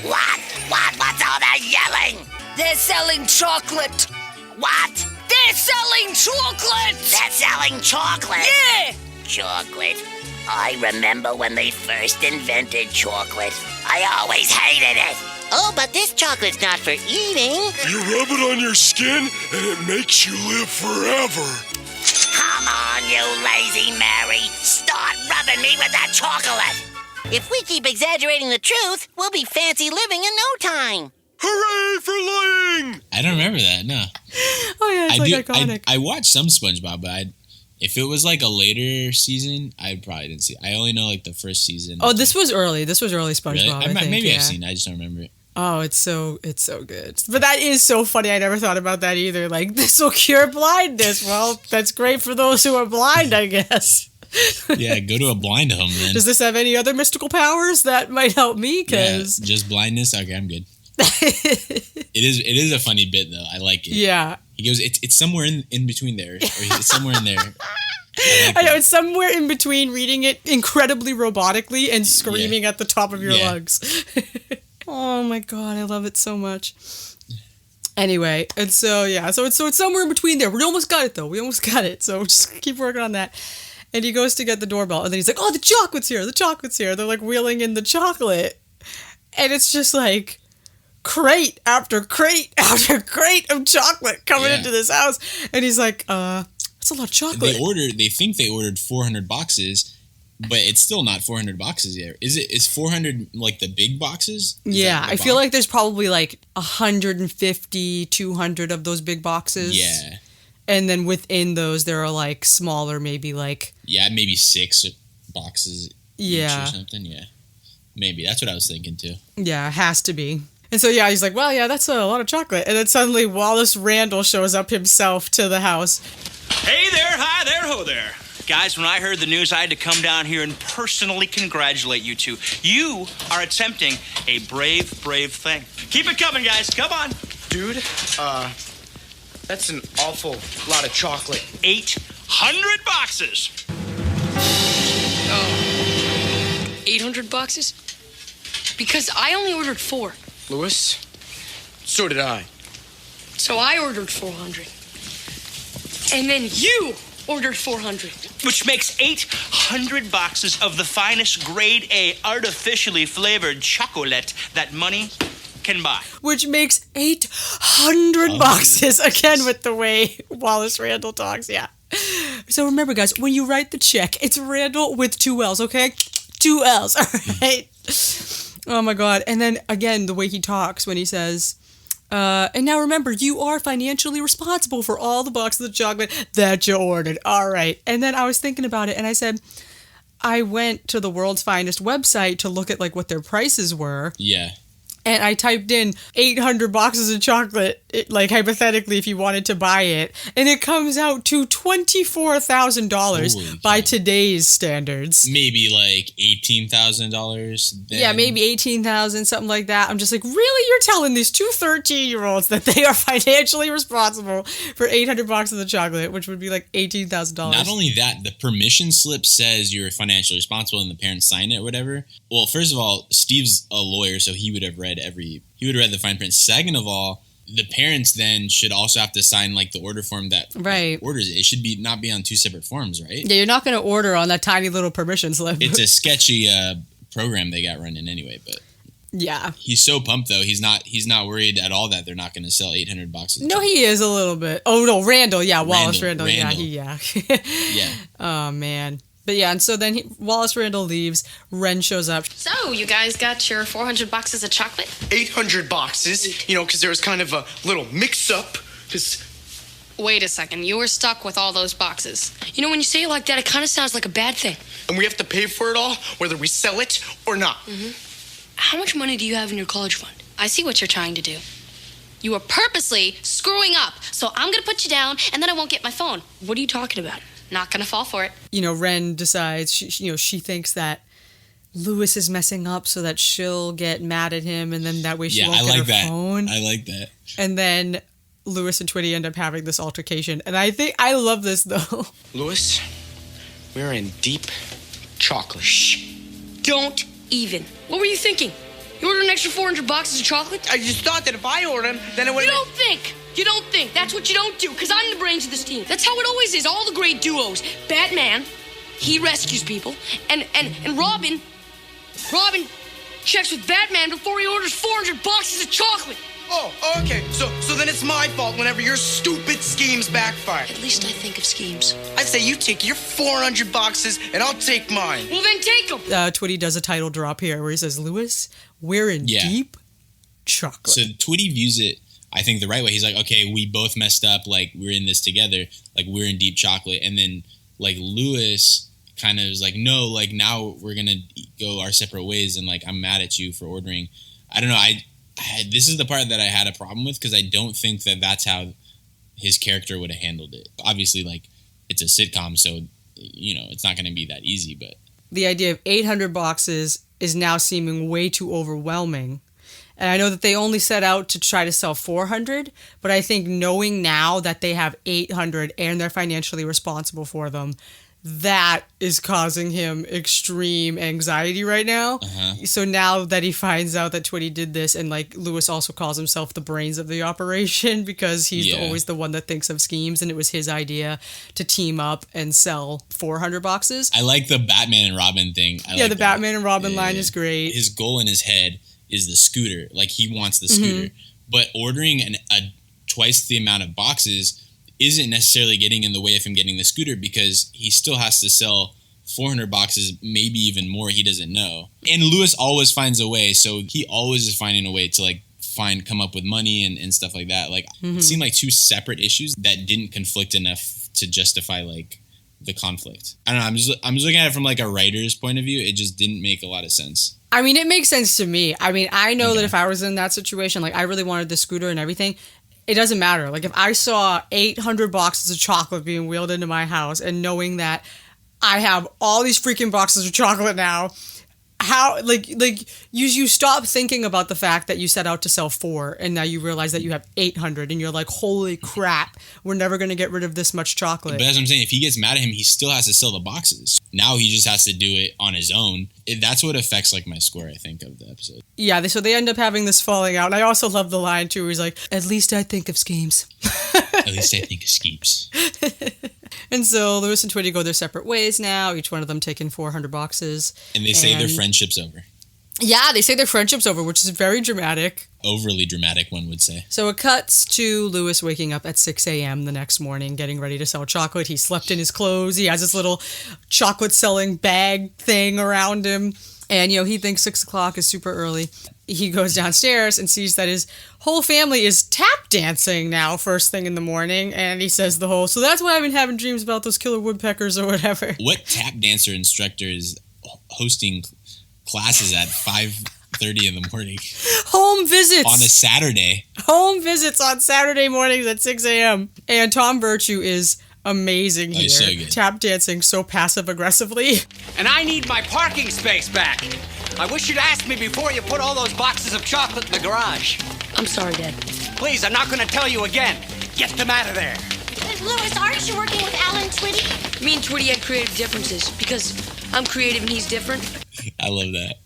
What? What's all that yelling? They're selling chocolate. What? They're selling chocolate. They're selling chocolate? Yeah. Chocolate? I remember when they first invented chocolate. I always hated it. Oh, but this chocolate's not for eating. You rub it on your skin, and it makes you live forever. Come on, you lazy Mary. Start rubbing me with that chocolate. If we keep exaggerating the truth, we'll be fancy living in no time. Hooray for lying! I don't remember that, no. Oh, yeah, it's iconic. I watched some SpongeBob, but if it was like a later season, I probably didn't see it. I only know like the first season. Oh, this was early. This was early SpongeBob, Really? I think. Maybe yeah. I've seen it. I just don't remember it. Oh, it's so good. But that is so funny. I never thought about that either. Like, this will cure blindness. Well, that's great for those who are blind, I guess. Yeah, go to a blind home then. Does this have any other mystical powers that might help me? Cause just blindness? Okay, I'm good. It is a funny bit, though. I like it. Yeah. He goes, it's somewhere in between there. Or it's somewhere in there. I know, it's somewhere in between reading it incredibly robotically and screaming at the top of your lungs. Oh my god, I love it so much. Anyway, and so it's somewhere in between there. We almost got it though. We almost got it. So just keep working on that. And he goes to get the doorbell, and then he's like, "Oh, the chocolate's here! The chocolate's here!" They're like wheeling in the chocolate, and it's just like crate after crate after crate of chocolate coming into this house, and he's like, "That's a lot of chocolate." They think they ordered 400 boxes, but it's still not 400 boxes yet. Is 400 like the big boxes? Yeah, I feel like there's probably like 150, 200 of those big boxes. Yeah. And then within those, there are like smaller, maybe like... Yeah, maybe 6 boxes each or something. Yeah. Maybe. That's what I was thinking too. Yeah, it has to be. And so, yeah, he's like, well, yeah, that's a lot of chocolate. And then suddenly Wallace Randall shows up himself to the house. Hey there, hi there, ho there. Guys, when I heard the news, I had to come down here and personally congratulate you two. You are attempting a brave, brave thing. Keep it coming, guys. Come on. Dude, that's an awful lot of chocolate. 800 boxes. 800 boxes? Because I only ordered 4. Louis, so did I. So I ordered 400. And then you ordered 400. Which makes 800 boxes of the finest grade A artificially flavored chocolate that money can buy. Which makes 800 boxes, again with the way Wallace Randall talks, yeah. So remember, guys, when you write the check, it's Randall with 2 L's, okay? 2 L's, all right? Oh my god. And then, again, the way he talks when he says... and now remember, you are financially responsible for all the boxes of chocolate that you ordered. All right. And then I was thinking about it, and I said, I went to the World's Finest website to look at like what their prices were. Yeah. And I typed in 800 boxes of chocolate, like hypothetically, if you wanted to buy it. And it comes out to $24,000 by today's standards. Maybe like $18,000. Yeah, maybe $18,000, something like that. I'm just like, really? You're telling these 2 13-year-olds that they are financially responsible for 800 boxes of chocolate, which would be like $18,000. Not only that, the permission slip says you're financially responsible and the parents sign it or whatever. Well, first of all, Steve's a lawyer, so he would have read the fine print. Second of all, the parents then should also have to sign like the order form that orders it. It should not be on 2 separate forms, right? Yeah, you're not going to order on that tiny little permission slip. It's a sketchy program they got running anyway, but yeah, he's so pumped though. He's not worried at all that they're not going to sell 800 boxes. No, he is a little bit. Oh no, Randall. Yeah, Wallace Randall. Yeah. Yeah. Oh man. But yeah, and so then Wallace Randall leaves. Ren shows up. So, you guys got your 400 boxes of chocolate? 800 boxes, because there was kind of a little mix-up. Wait a second, you were stuck with all those boxes. You know, when you say it like that, it kind of sounds like a bad thing. And we have to pay for it all, whether we sell it or not. Mm-hmm. How much money do you have in your college fund? I see what you're trying to do. You are purposely screwing up, so I'm going to put you down, and then I won't get my phone. What are you talking about? Not gonna fall for it. Ren decides she thinks that Louis is messing up so that she'll get mad at him, and then that way she won't get her phone. I like that. And then Louis and Twitty end up having this altercation, and I think I love this though. Louis, we're in deep chocolate. Shh! Don't even. What were you thinking? You ordered an extra 400 boxes of chocolate? I just thought that if I order them, then it would. You don't think. You don't think. That's what you don't do, because I'm the brains of this team. That's how it always is. All the great duos. Batman, he rescues people, and Robin checks with Batman before he orders 400 boxes of chocolate. Oh, okay. So then it's my fault whenever your stupid schemes backfire. At least I think of schemes. I say you take your 400 boxes and I'll take mine. Well, then take them. Twitty does a title drop here where he says, Lewis, we're in deep chocolate. So Twitty views it, I think, the right way. He's like, okay, we both messed up. Like, we're in this together. Like, we're in deep chocolate. And then, like, Lewis kind of is like, no, like, now we're going to go our separate ways. And, like, I'm mad at you for ordering. I don't know. This is the part that I had a problem with because I don't think that that's how his character would have handled it. Obviously, like, it's a sitcom, so, you know, it's not going to be that easy. But the idea of 800 boxes is now seeming way too overwhelming. And I know that they only set out to try to sell 400, but I think knowing now that they have 800 and they're financially responsible for them, that is causing him extreme anxiety right now. So now that he finds out that Twitty did this, and like Lewis also calls himself the brains of the operation because he's always the one that thinks of schemes, and it was his idea to team up and sell 400 boxes. I like the Batman and Robin thing. The Batman and Robin line is great. His goal in his head is the scooter. Like, he wants the scooter. But ordering twice the amount of boxes isn't necessarily getting in the way of him getting the scooter because he still has to sell 400 boxes, maybe even more. He doesn't know. And Lewis always finds a way, so he always is finding a way to, like, come up with money and stuff like that. Like, it seemed like two separate issues that didn't conflict enough to justify, like, the conflict. I don't know. I'm just looking at it from, like, a writer's point of view. It just didn't make a lot of sense. I mean, it makes sense to me. I mean, I know that if I was in that situation, like, I really wanted the scooter and everything, it doesn't matter. Like, if I saw 800 boxes of chocolate being wheeled into my house and knowing that I have all these freaking boxes of chocolate now, how, like you stop thinking about the fact that you set out to sell 4 and now you realize that you have 800 and you're like, holy crap, we're never going to get rid of this much chocolate. But as I'm saying, if he gets mad at him, he still has to sell the boxes. Now he just has to do it on his own. That's what affects, like, my score, I think, of the episode. Yeah, so they end up having this falling out. And I also love the line, too, where he's like, at least I think of schemes. At least I think of schemes. And so Lewis and Twitty go their separate ways now, each one of them taking 400 boxes. And they say their friendship's over. Yeah, they say their friendship's over, which is very dramatic. Overly dramatic, one would say. So it cuts to Lewis waking up at 6 a.m. the next morning, getting ready to sell chocolate. He slept in his clothes. He has this little chocolate-selling bag thing around him. And, you know, he thinks 6 o'clock is super early. He goes downstairs and sees that his whole family is tap dancing now first thing in the morning. And he says so that's why I've been having dreams about those killer woodpeckers or whatever. What tap dancer instructor is hosting classes at 5:30 in the morning? Home visits. On a Saturday. Home visits on Saturday mornings at 6 a.m. And Tom Virtue is amazing here. So good. Tap dancing so passive-aggressively. And I need my parking space back. I wish you'd asked me before you put all those boxes of chocolate in the garage. I'm sorry, Dad. Please, I'm not going to tell you again. Get them out of there. Lewis, aren't you working with Alan Twitty? Me and Twitty had creative differences because I'm creative and he's different. I love that.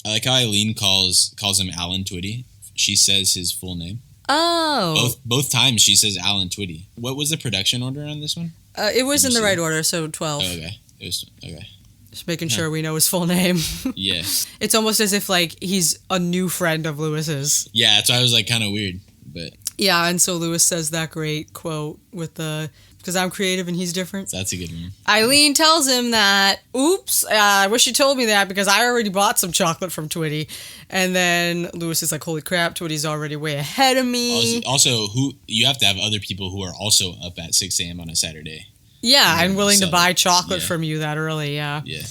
I like how Eileen calls him Alan Twitty. She says his full name. Oh. Both times she says Alan Twitty. What was the production order on this one? It was in the right order, so 12. Oh, okay. It was okay. Just making sure we know his full name. Yeah. It's almost as if, like, he's a new friend of Lewis's. Yeah, that's why I was, like, kind of weird, but... Yeah, and so Lewis says that great quote with because I'm creative and he's different. That's a good one. Eileen tells him that, oops, I wish you told me that because I already bought some chocolate from Twitty. And then Lewis is like, holy crap, Twitty's already way ahead of me. Also, you have to have other people who are also up at 6 a.m. on a Saturday. Yeah, and willing to buy chocolate from you that early, yeah. Yeah.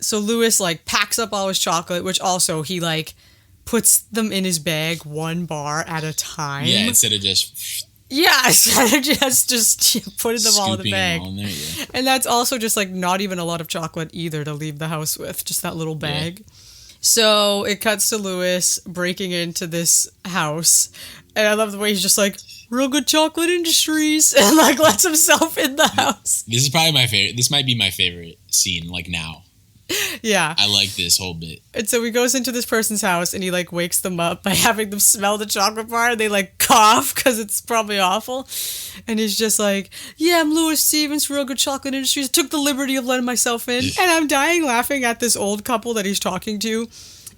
So Lewis, like, packs up all his chocolate, which also he, like, puts them in his bag 1 bar at a time. Yeah, instead of just... Yeah, instead of just putting them all in the bag. All in there, yeah. And that's also just, like, not even a lot of chocolate either to leave the house with. Just that little bag. Yeah. So it cuts to Lewis breaking into this house. And I love the way he's just like, real good chocolate industries. And, like, lets himself in the house. This is probably my favorite. This might be my favorite scene, like, now. Yeah. I like this whole bit. And so he goes into this person's house and he, like, wakes them up by having them smell the chocolate bar and they, like, cough because it's probably awful. And he's just like, yeah, I'm Louis Stevens, Real Good Chocolate Industries. Took the liberty of letting myself in. And I'm dying laughing at this old couple that he's talking to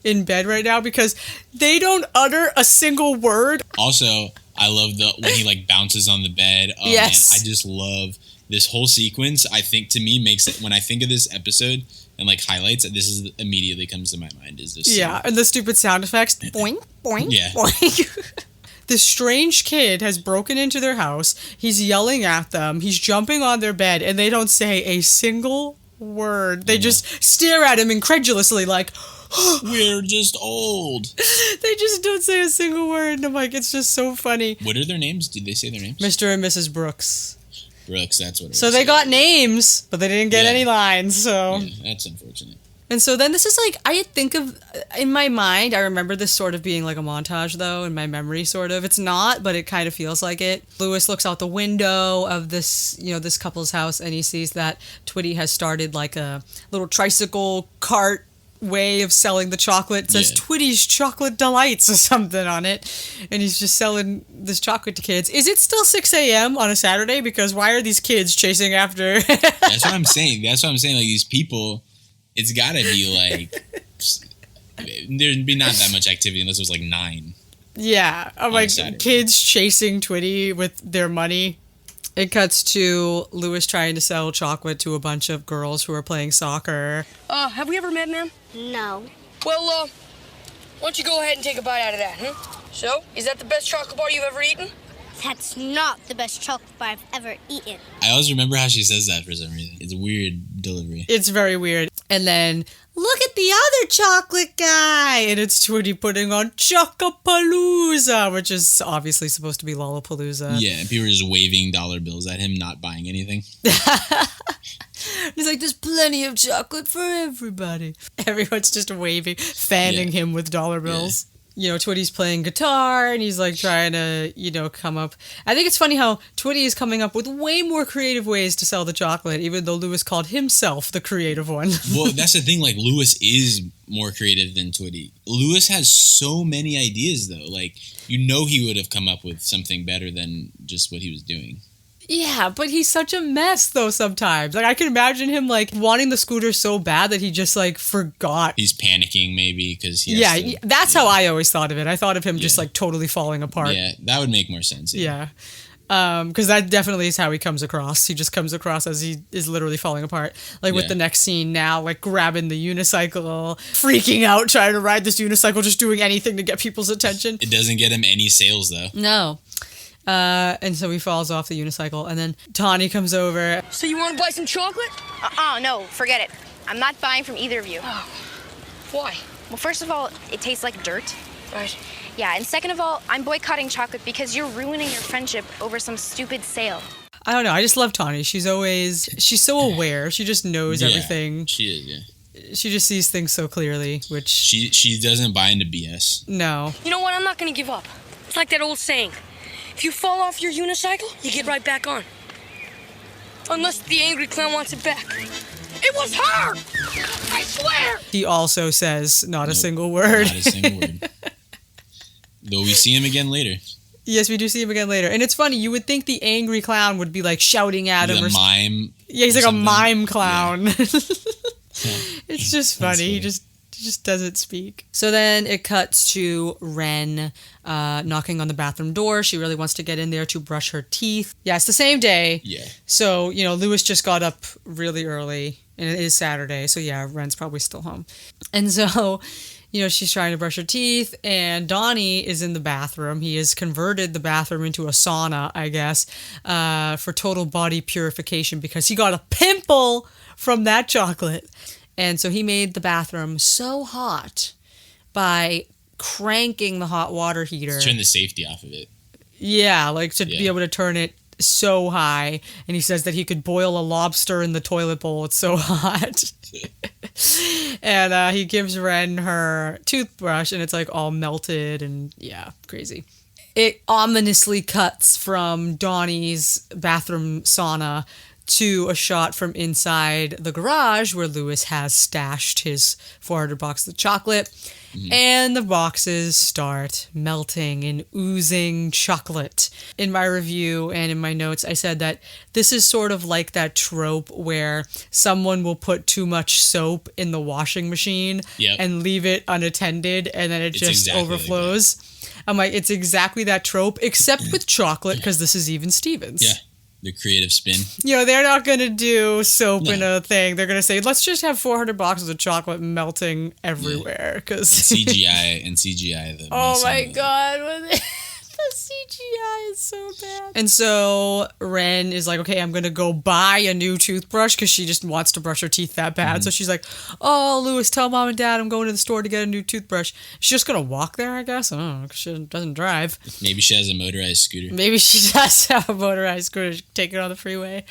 in bed right now because they don't utter a single word. Also, I love when he like bounces on the bed. Oh yes. Man, I just love this whole sequence. I think to me makes it, when I think of this episode and like highlights, this is immediately comes to my mind is this. Yeah, and the stupid sound effects. Boing, boing, yeah. Boing. This strange kid has broken into their house. He's yelling at them. He's jumping on their bed, and they don't say a single word. They just stare at him incredulously like, we're just old. They just don't say a single word. And I'm like, it's just so funny. What are their names? Did they say their names? Mr. and Mrs. Brooks. Brooks, that's what it was. So they got names, but they didn't get any lines, so. Yeah, that's unfortunate. And so then this is like, I think of, in my mind, I remember this sort of being like a montage though, in my memory sort of. It's not, but it kind of feels like it. Louis looks out the window of this, this couple's house and he sees that Twitty has started like a little tricycle cart way of selling the chocolate. It says Twitty's Chocolate Delights or something on it. And he's just selling this chocolate to kids. Is it still 6 a.m. on a Saturday? Because why are these kids chasing after? That's what I'm saying. Like these people, it's gotta be like, there'd be not that much activity unless it was like 9. Yeah. I'm like kids chasing Twitty with their money. It cuts to Louis trying to sell chocolate to a bunch of girls who are playing soccer. Have we ever met, ma'am? No. Well, why don't you go ahead and take a bite out of that, huh? So, is that the best chocolate bar you've ever eaten? That's not the best chocolate bar I've ever eaten. I always remember how she says that for some reason. It's a weird delivery. It's very weird. And then, look at the other chocolate guy! And it's Twitty putting on Chocopalooza, which is obviously supposed to be Lollapalooza. Yeah, and people are just waving dollar bills at him, not buying anything. He's like, there's plenty of chocolate for everybody. Everyone's just waving, fanning him with dollar bills. Yeah. Twitty's playing guitar, and he's like trying to, come up. I think it's funny how Twitty is coming up with way more creative ways to sell the chocolate, even though Louis called himself the creative one. Well, that's the thing. Like, Louis is more creative than Twitty. Louis has so many ideas, though. Like, he would have come up with something better than just what he was doing. Yeah, but he's such a mess, though, sometimes. Like, I can imagine him, like, wanting the scooter so bad that he just, like, forgot. He's panicking, maybe, because that's how I always thought of it. I thought of him just, like, totally falling apart. Yeah, that would make more sense. Yeah. Because that definitely is how he comes across. He just comes across as he is literally falling apart. Like, with the next scene now, like, grabbing the unicycle, freaking out, trying to ride this unicycle, just doing anything to get people's attention. It doesn't get him any sales, though. No. And so he falls off the unicycle, and then Tawny comes over. So you want to buy some chocolate? No, forget it. I'm not buying from either of you. Oh. Why? Well, first of all, it tastes like dirt. Right. Yeah, and second of all, I'm boycotting chocolate because you're ruining your friendship over some stupid sale. I don't know. I just love Tawny. She's so aware. She just knows everything. She is, yeah. She just sees things so clearly, which... She doesn't buy into BS. No. You know what? I'm not going to give up. It's like that old saying. If you fall off your unicycle, you get right back on. Unless the angry clown wants it back. It was her! I swear! He also says not a single word. Not a single word. Though we see him again later. Yes, we do see him again later. And it's funny, you would think the angry clown would be like shouting at him. A mime. Yeah, he's like something. A mime clown. Yeah. It's just funny. Funny. He just doesn't speak. So then it cuts to Ren knocking on the bathroom door. She really wants to get in there to brush her teeth. Yeah, it's the same day. Yeah. So, Louis just got up really early, and it is Saturday. So, yeah, Ren's probably still home. And so, she's trying to brush her teeth, and Donnie is in the bathroom. He has converted the bathroom into a sauna, I guess, for total body purification because he got a pimple from that chocolate. And so he made the bathroom so hot by cranking the hot water heater. Turn the safety off of it. Yeah, be able to turn it so high. And he says that he could boil a lobster in the toilet bowl. It's so hot. And he gives Ren her toothbrush, and it's like all melted and crazy. It ominously cuts from Donnie's bathroom sauna to a shot from inside the garage where Lewis has stashed his 400 boxes of chocolate. And the boxes start melting and oozing chocolate. In my review and in my notes, I said that this is sort of like that trope where someone will put too much soap in the washing machine and leave it unattended, and then it's just exactly overflows. I'm like, it's exactly that trope, except with chocolate, because this is even Stevens. Yeah. The creative spin. You know, they're not going to do soap in a thing. They're going to say, let's just have 400 boxes of chocolate melting everywhere. Cause CGI. Oh my God. The CGI is so bad. And so Ren is like, okay, I'm going to go buy a new toothbrush because she just wants to brush her teeth that bad. So she's like, oh, Lewis, tell mom and dad I'm going to the store to get a new toothbrush. She's just going to walk there, I guess. I don't know, because she doesn't drive. Maybe she has a motorized scooter. Maybe she does have a motorized scooter. She can take it on the freeway.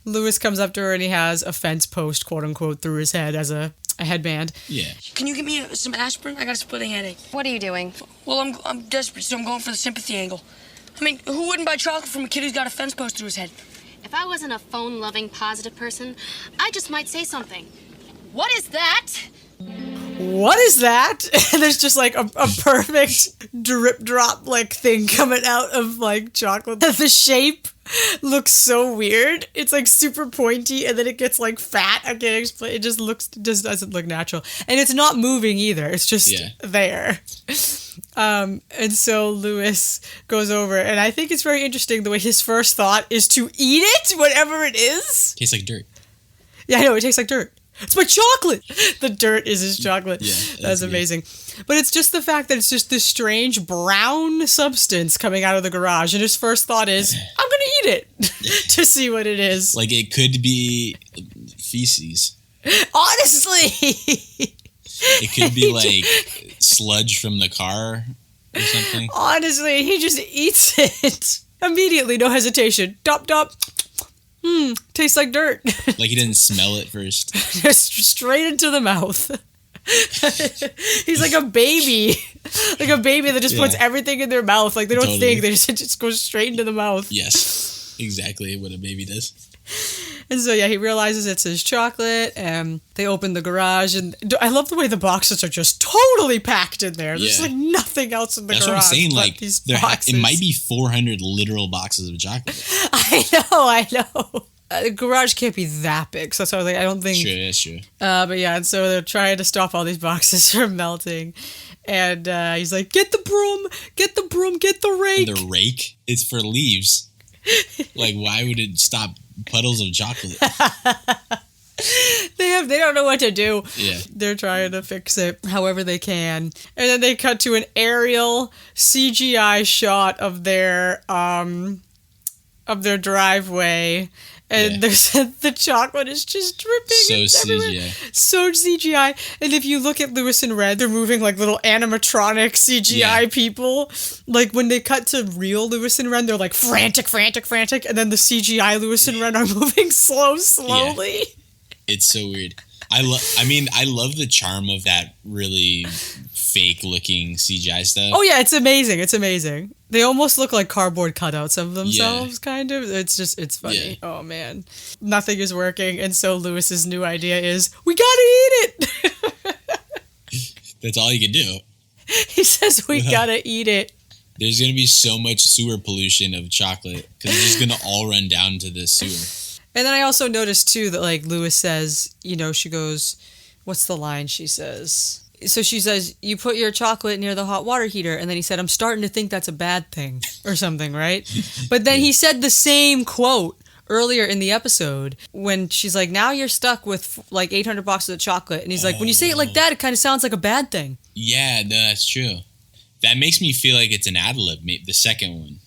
Lewis comes up to her and he has a fence post, quote unquote, through his head as a headband. Yeah. Can you give me some aspirin? I got a splitting headache. What are you doing? Well, I'm desperate, so I'm going for the sympathy angle. I mean, who wouldn't buy chocolate from a kid who's got a fence post through his head? If I wasn't a phone-loving, positive person, I just might say something. What is that? What is that? And there's just like a perfect drip drop like thing coming out of like chocolate. The shape looks so weird. It's like super pointy and then it gets like fat. I can't explain. It just doesn't look natural. And it's not moving either. It's just there. And so Lewis goes over, and I think it's very interesting the way his first thought is to eat it, whatever it is. Tastes like dirt. Yeah, I know, it tastes like dirt. It's my chocolate! The dirt is his chocolate. Yeah, that's amazing. But it's just the fact that it's just this strange brown substance coming out of the garage, and his first thought is, I'm gonna eat it to see what it is. Like it could be feces. Honestly! It could be like sludge from the car or something. Honestly, he just eats it. Immediately, no hesitation. Dop, dop. Tastes like dirt. Like he didn't smell it first. Just straight into the mouth. He's like a baby. Like a baby that just puts everything in their mouth. Like they don't think. They just go straight into the mouth. Yes. Exactly what a baby does. And so, he realizes it's his chocolate, and they open the garage, and I love the way the boxes are just totally packed in there. There's like nothing else in the garage. That's what I'm saying, like, it it might be 400 literal boxes of chocolate. I know. The garage can't be that big, so I was like, I don't think... Sure, that's true. But and so they're trying to stop all these boxes from melting, and he's like, get the broom, get the rake. And the rake? It's for leaves. Like, why would it stop puddles of chocolate? They don't know what to do. Yeah. They're trying to fix it however they can. And then they cut to an aerial CGI shot of their driveway. And the chocolate is just dripping. So CGI. So CGI. And if you look at Lewis and Red, they're moving like little animatronic CGI people. Like when they cut to real Lewis and Red, they're like frantic. And then the CGI Lewis and Red are moving slowly. Yeah. It's so weird. I love the charm of that really fake looking CGI stuff. Oh yeah, it's amazing. They almost look like cardboard cutouts of themselves, kind of. It's funny. Yeah. Oh man. Nothing is working, and so Lewis's new idea is, we gotta eat it! That's all you can do. He says we gotta eat it. There's gonna be so much sewer pollution of chocolate, because it's just gonna all run down to the sewer. And then I also noticed, too, that, like, Lewis says, she goes, what's the line she says? So she says, you put your chocolate near the hot water heater. And then he said, I'm starting to think that's a bad thing or something, right? But then he said the same quote earlier in the episode when she's like, now you're stuck with, like, 800 boxes of chocolate. And he's like, when you say it like that, it kind of sounds like a bad thing. Yeah, no, that's true. That makes me feel like it's an ad-lib, the second one.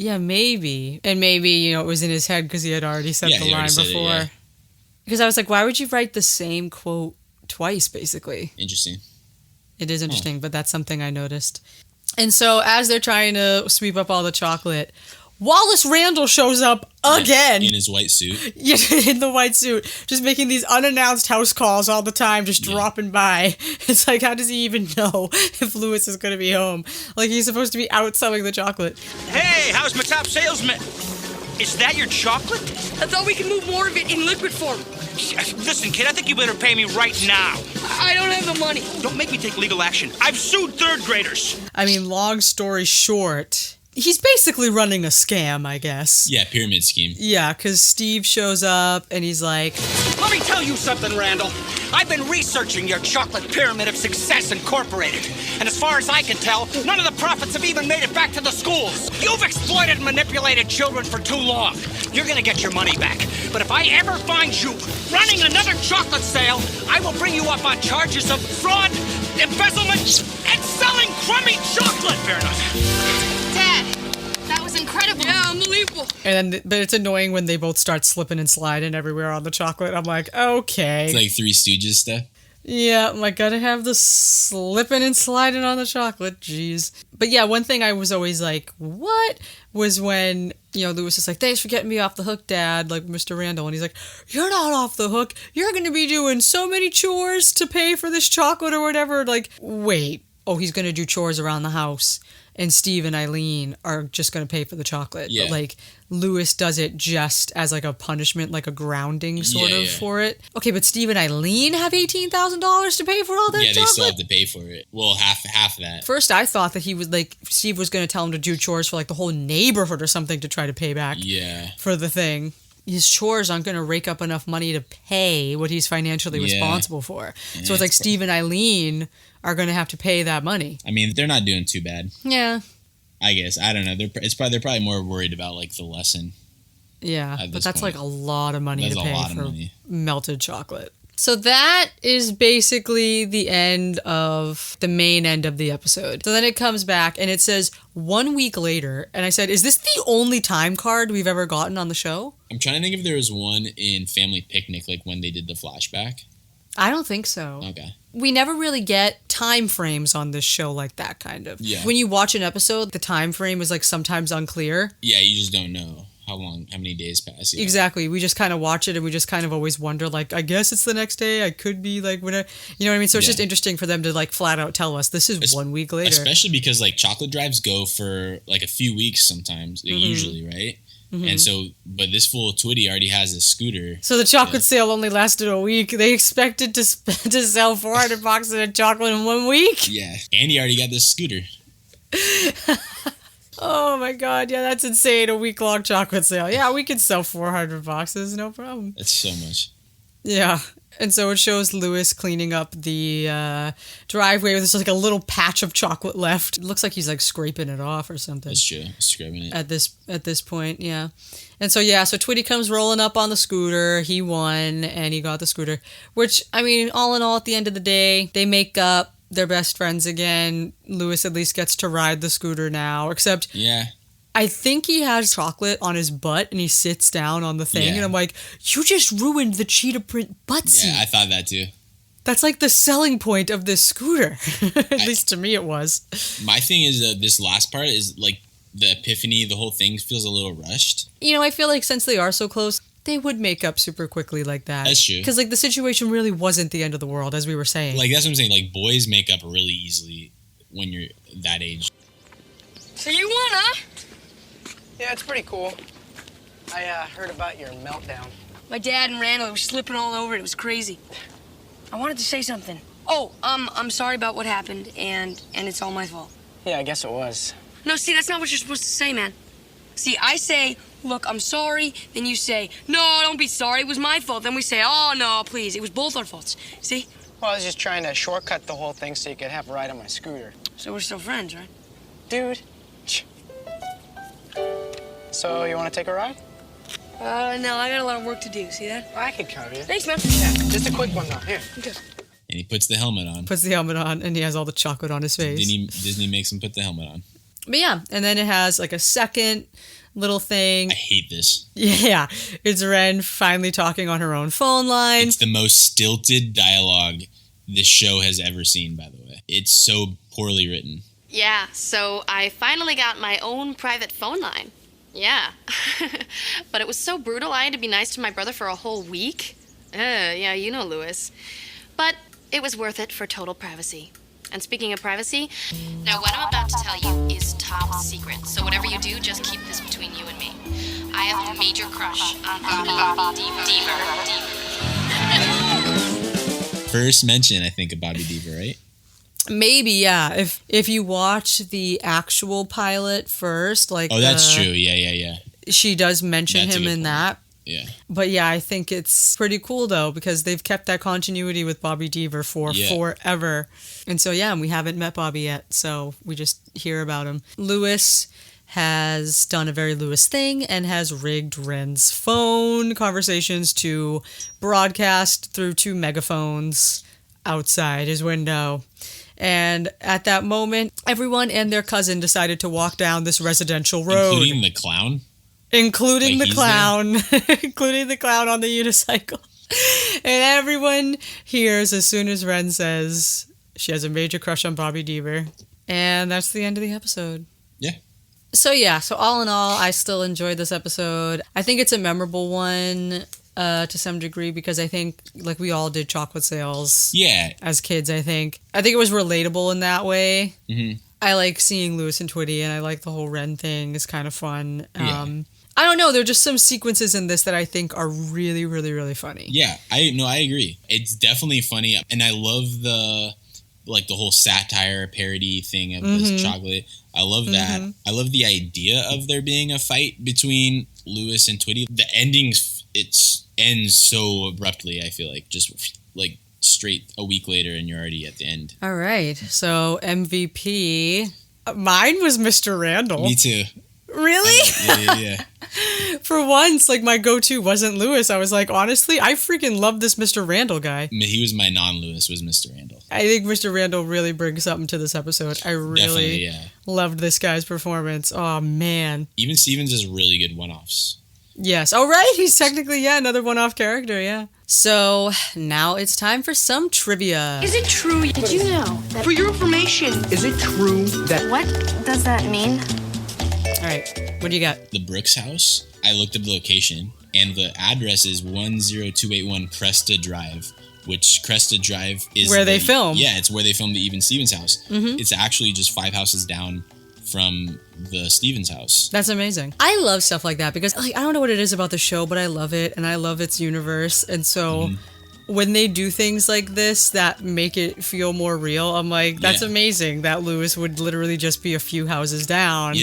Yeah, maybe. And maybe, it was in his head because he had already said the line before. Because I was like, why would you write the same quote twice, basically? Interesting. It is interesting, but that's something I noticed. And so as they're trying to sweep up all the chocolate, Wallace Randall shows up again. In his white suit. Yeah, in the white suit. Just making these unannounced house calls all the time, just dropping by. It's like, how does he even know if Lewis is going to be home? Like, he's supposed to be out selling the chocolate. Hey, how's my top salesman? Is that your chocolate? I thought we could move more of it in liquid form. Listen, kid, I think you better pay me right now. I don't have the money. Don't make me take legal action. I've sued third graders. I mean, long story short, he's basically running a scam, I guess. Yeah, pyramid scheme. Yeah, because Steve shows up and he's like, Let me tell you something, Randall. I've been researching your chocolate pyramid of success incorporated. And as far as I can tell, none of the profits have even made it back to the schools. You've exploited and manipulated children for too long. You're gonna get your money back. But if I ever find you running another chocolate sale, I will bring you up on charges of fraud, embezzlement, and selling crummy chocolate. Fair enough. Dad, that was incredible. Yeah, unbelievable. and then, but it's annoying when they both start slipping and sliding everywhere on the chocolate. I'm like, okay. It's like Three Stooges stuff. Yeah, I'm like, gotta have the slipping and sliding on the chocolate. Jeez. But yeah, one thing I was always like, what? Was when, Lewis is like, thanks for getting me off the hook, Dad, like Mr. Randall. And he's like, you're not off the hook. You're going to be doing so many chores to pay for this chocolate or whatever. Like, wait. Oh, he's going to do chores around the house. And Steve and Eileen are just going to pay for the chocolate. Yeah. But, like, Lewis does it just as, like, a punishment, like a grounding sort of for it. Okay, but Steve and Eileen have $18,000 to pay for all that chocolate? Yeah, they still have to pay for it. Well, half that. First, I thought that he was, like, Steve was going to tell him to do chores for, like, the whole neighborhood or something to try to pay back for the thing. His chores aren't going to rake up enough money to pay what he's financially responsible for. Yeah, so it's like Steve and Eileen are going to have to pay that money. I mean, they're not doing too bad. Yeah. I guess. I don't know. They're probably more worried about, like, the lesson. Yeah, but that's like a lot of money That's to a pay lot of for money. melted chocolate. So that is basically the end of the main end of the episode. So then it comes back and it says 1 week later. And I said, is this the only time card we've ever gotten on the show? I'm trying to think if there was one in Family Picnic, like when they did the flashback. I don't think so. Okay. We never really get time frames on this show like that, kind of. Yeah. When you watch an episode, the time frame is like sometimes unclear. Yeah, you just don't know how many days pass. Yeah. Exactly. We just kind of watch it and we just kind of always wonder, like, I guess it's the next day. I could be like, whatever. You know what I mean? So it's just interesting for them to like flat out tell us this is 1 week later. Especially because like chocolate drives go for like a few weeks sometimes, usually, right? Mm-hmm. And so, but this fool Twitty already has a scooter. So the chocolate sale only lasted a week. They expected to sell 400 boxes of chocolate in 1 week? Yeah. And he already got this scooter. Oh my God. Yeah, that's insane. A week-long chocolate sale. Yeah, we could sell 400 boxes. No problem. That's so much. Yeah. And so it shows Lewis cleaning up the driveway. There's like a little patch of chocolate left. It looks like he's like scraping it off or something. That's true. Scrubbing it. At this point, yeah. And so, so Twitty comes rolling up on the scooter. He won, and he got the scooter. Which, I mean, all in all, at the end of the day, they make up. They're best friends again. Lewis at least gets to ride the scooter now, except I think he has chocolate on his butt and he sits down on the thing and I'm like, you just ruined the cheetah print butt seat. Yeah, I thought that too. That's like the selling point of this scooter. At least to me it was. My thing is that this last part is like the epiphany, the whole thing feels a little rushed. I feel like since they are so close, they would make up super quickly like that. That's true. Because like the situation really wasn't the end of the world, as we were saying. Like that's what I'm saying. Like boys make up really easily when you're that age. So you won, huh? Yeah, it's pretty cool. I heard about your meltdown. My dad and Randall were slipping all over it. It was crazy. I wanted to say something. Oh, I'm sorry about what happened, and it's all my fault. Yeah, I guess it was. No, see, that's not what you're supposed to say, man. See, I say, look, I'm sorry. Then you say, no, don't be sorry. It was my fault. Then we say, oh, no, please. It was both our faults. See? Well, I was just trying to shortcut the whole thing so you could have a ride on my scooter. So we're still friends, right? Dude. So, you want to take a ride? No, I got a lot of work to do. See that? I could cover you. Thanks, man. Yeah, just a quick one, though. Here. Okay. And he puts the helmet on. And he has all the chocolate on his face. Disney makes him put the helmet on. But yeah, and then it has like a second little thing. I hate this. Yeah, it's Ren finally talking on her own phone line. It's the most stilted dialogue this show has ever seen, by the way. It's so poorly written. Yeah, so I finally got my own private phone line. Yeah. But it was so brutal, I had to be nice to my brother for a whole week. Yeah, you know Lewis. But it was worth it for total privacy. And speaking of privacy, now what I'm about to tell you is top secret. So whatever you do, just keep this between you and me. I have a major crush on Bobby Deaver. First mention, I think, of Bobby Deaver, right? Maybe, yeah. If you watch the actual pilot first, like that's true. Yeah. She does mention That's a him good in point. that. Yeah. But yeah, I think it's pretty cool though because they've kept that continuity with Bobby Deaver for forever. And so yeah, we haven't met Bobby yet, so we just hear about him. Lewis has done a very Lewis thing and has rigged Ren's phone conversations to broadcast through 2 megaphones outside his window. And at that moment, everyone and their cousin decided to walk down this residential road. Including the clown? Including Like the clown. Including the clown on the unicycle. And everyone hears as soon as Ren says she has a major crush on Bobby Deaver. And that's the end of the episode. Yeah. So all in all, I still enjoyed this episode. I think it's a memorable one to some degree because I think like we all did chocolate sales as kids, I think. I think it was relatable in that way. Mm-hmm. I like seeing Lewis and Twitty and I like the whole Ren thing. It's kind of fun. I don't know. There are just some sequences in this that I think are really, really, really funny. Yeah, I agree. It's definitely funny. And I love the whole satire parody thing of this chocolate. I love that. I love the idea of there being a fight between Lewis and Twitty. The endings, it ends so abruptly, I feel like. Just like straight a week later and you're already at the end. All right. So MVP, mine was Mr. Randall. Me too. Really? Yeah. For once, like my go-to wasn't Lewis. I was like, honestly, I freaking love this Mr. Randall guy. He was my non-Lewis, was Mr. Randall. I think Mr. Randall really brings something to this episode. I really loved this guy's performance. Oh, man. Even Stevens is really good one-offs. Yes. Oh, right. He's technically, another one-off character, yeah. So, now it's time for some trivia. Is it true? Did you know that for your information, Is it true that... What does that mean? All right. What do you got? The Brooks house, I looked up the location, and the address is 10281 Cresta Drive, which Cresta Drive is... Where they film. Yeah, it's where they filmed the Even Stevens house. Mm-hmm. It's actually just 5 houses down from the Stevens house. That's amazing. I love stuff like that because I don't know what it is about the show, but I love it, and I love its universe, and so... When they do things like this that make it feel more real, I'm like, that's amazing that Lewis would literally just be a few houses down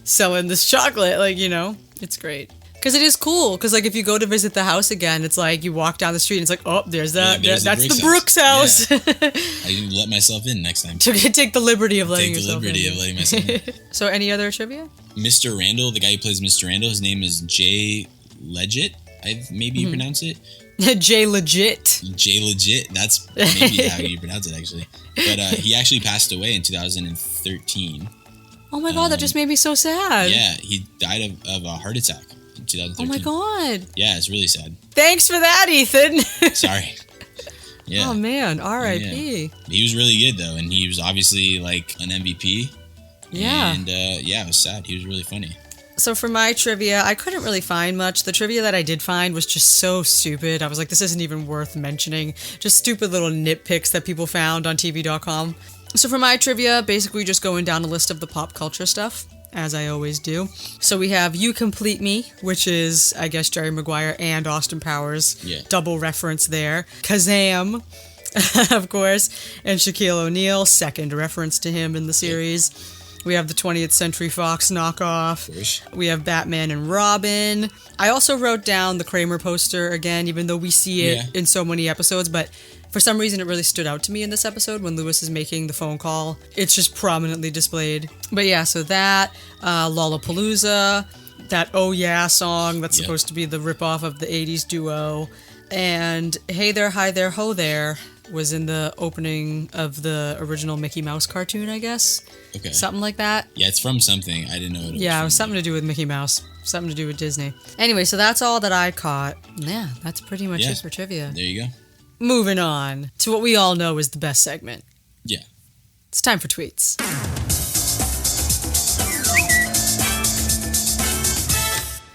selling this chocolate. Like, it's great. Because it is cool. Because, like, if you go to visit the house again, it's like you walk down the street and it's like, oh, there's that. That's the Brooks house. Yeah. I can let myself in next time. Take the liberty of letting yourself in. letting myself in. So, any other trivia? Mr. Randall, the guy who plays Mr. Randall, his name is Jay Legit. Maybe you pronounce it. Jay Legit. That's maybe how you pronounce it, actually. But he actually passed away in 2013. Oh my God, that just made me so sad. Yeah, he died of a heart attack in 2013. Oh my God. Yeah, it's really sad. Thanks for that, Ethan. Sorry. Yeah. Oh man, R.I.P. Yeah. He was really good though, and he was obviously like an MVP. Yeah. And it was sad. He was really funny. So for my trivia, I couldn't really find much. The trivia that I did find was just so stupid. I was like, this isn't even worth mentioning. Just stupid little nitpicks that people found on TV.com. So for my trivia, basically just going down a list of the pop culture stuff, as I always do. So we have You Complete Me, which is, I guess, Jerry Maguire and Austin Powers. Yeah. Double reference there. Kazam, of course, and Shaquille O'Neal, second reference to him in the series. Yeah. We have the 20th Century Fox knockoff. We have Batman and Robin. I also wrote down the Kramer poster again, even though we see it in so many episodes, but for some reason it really stood out to me in this episode when Lewis is making the phone call. It's just prominently displayed. But yeah, so that, Lollapalooza, that Oh Yeah song that's supposed to be the ripoff of the 80s duo, and Hey There, Hi There, Ho There was in the opening of the original Mickey Mouse cartoon, I guess. Okay. Something like that. Yeah, it's from something. I didn't know it was. Yeah, it was something to do with Mickey Mouse. Something to do with Disney. Anyway, so that's all that I caught. Yeah, that's pretty much it for trivia. There you go. Moving on to what we all know is the best segment. Yeah. It's time for tweets.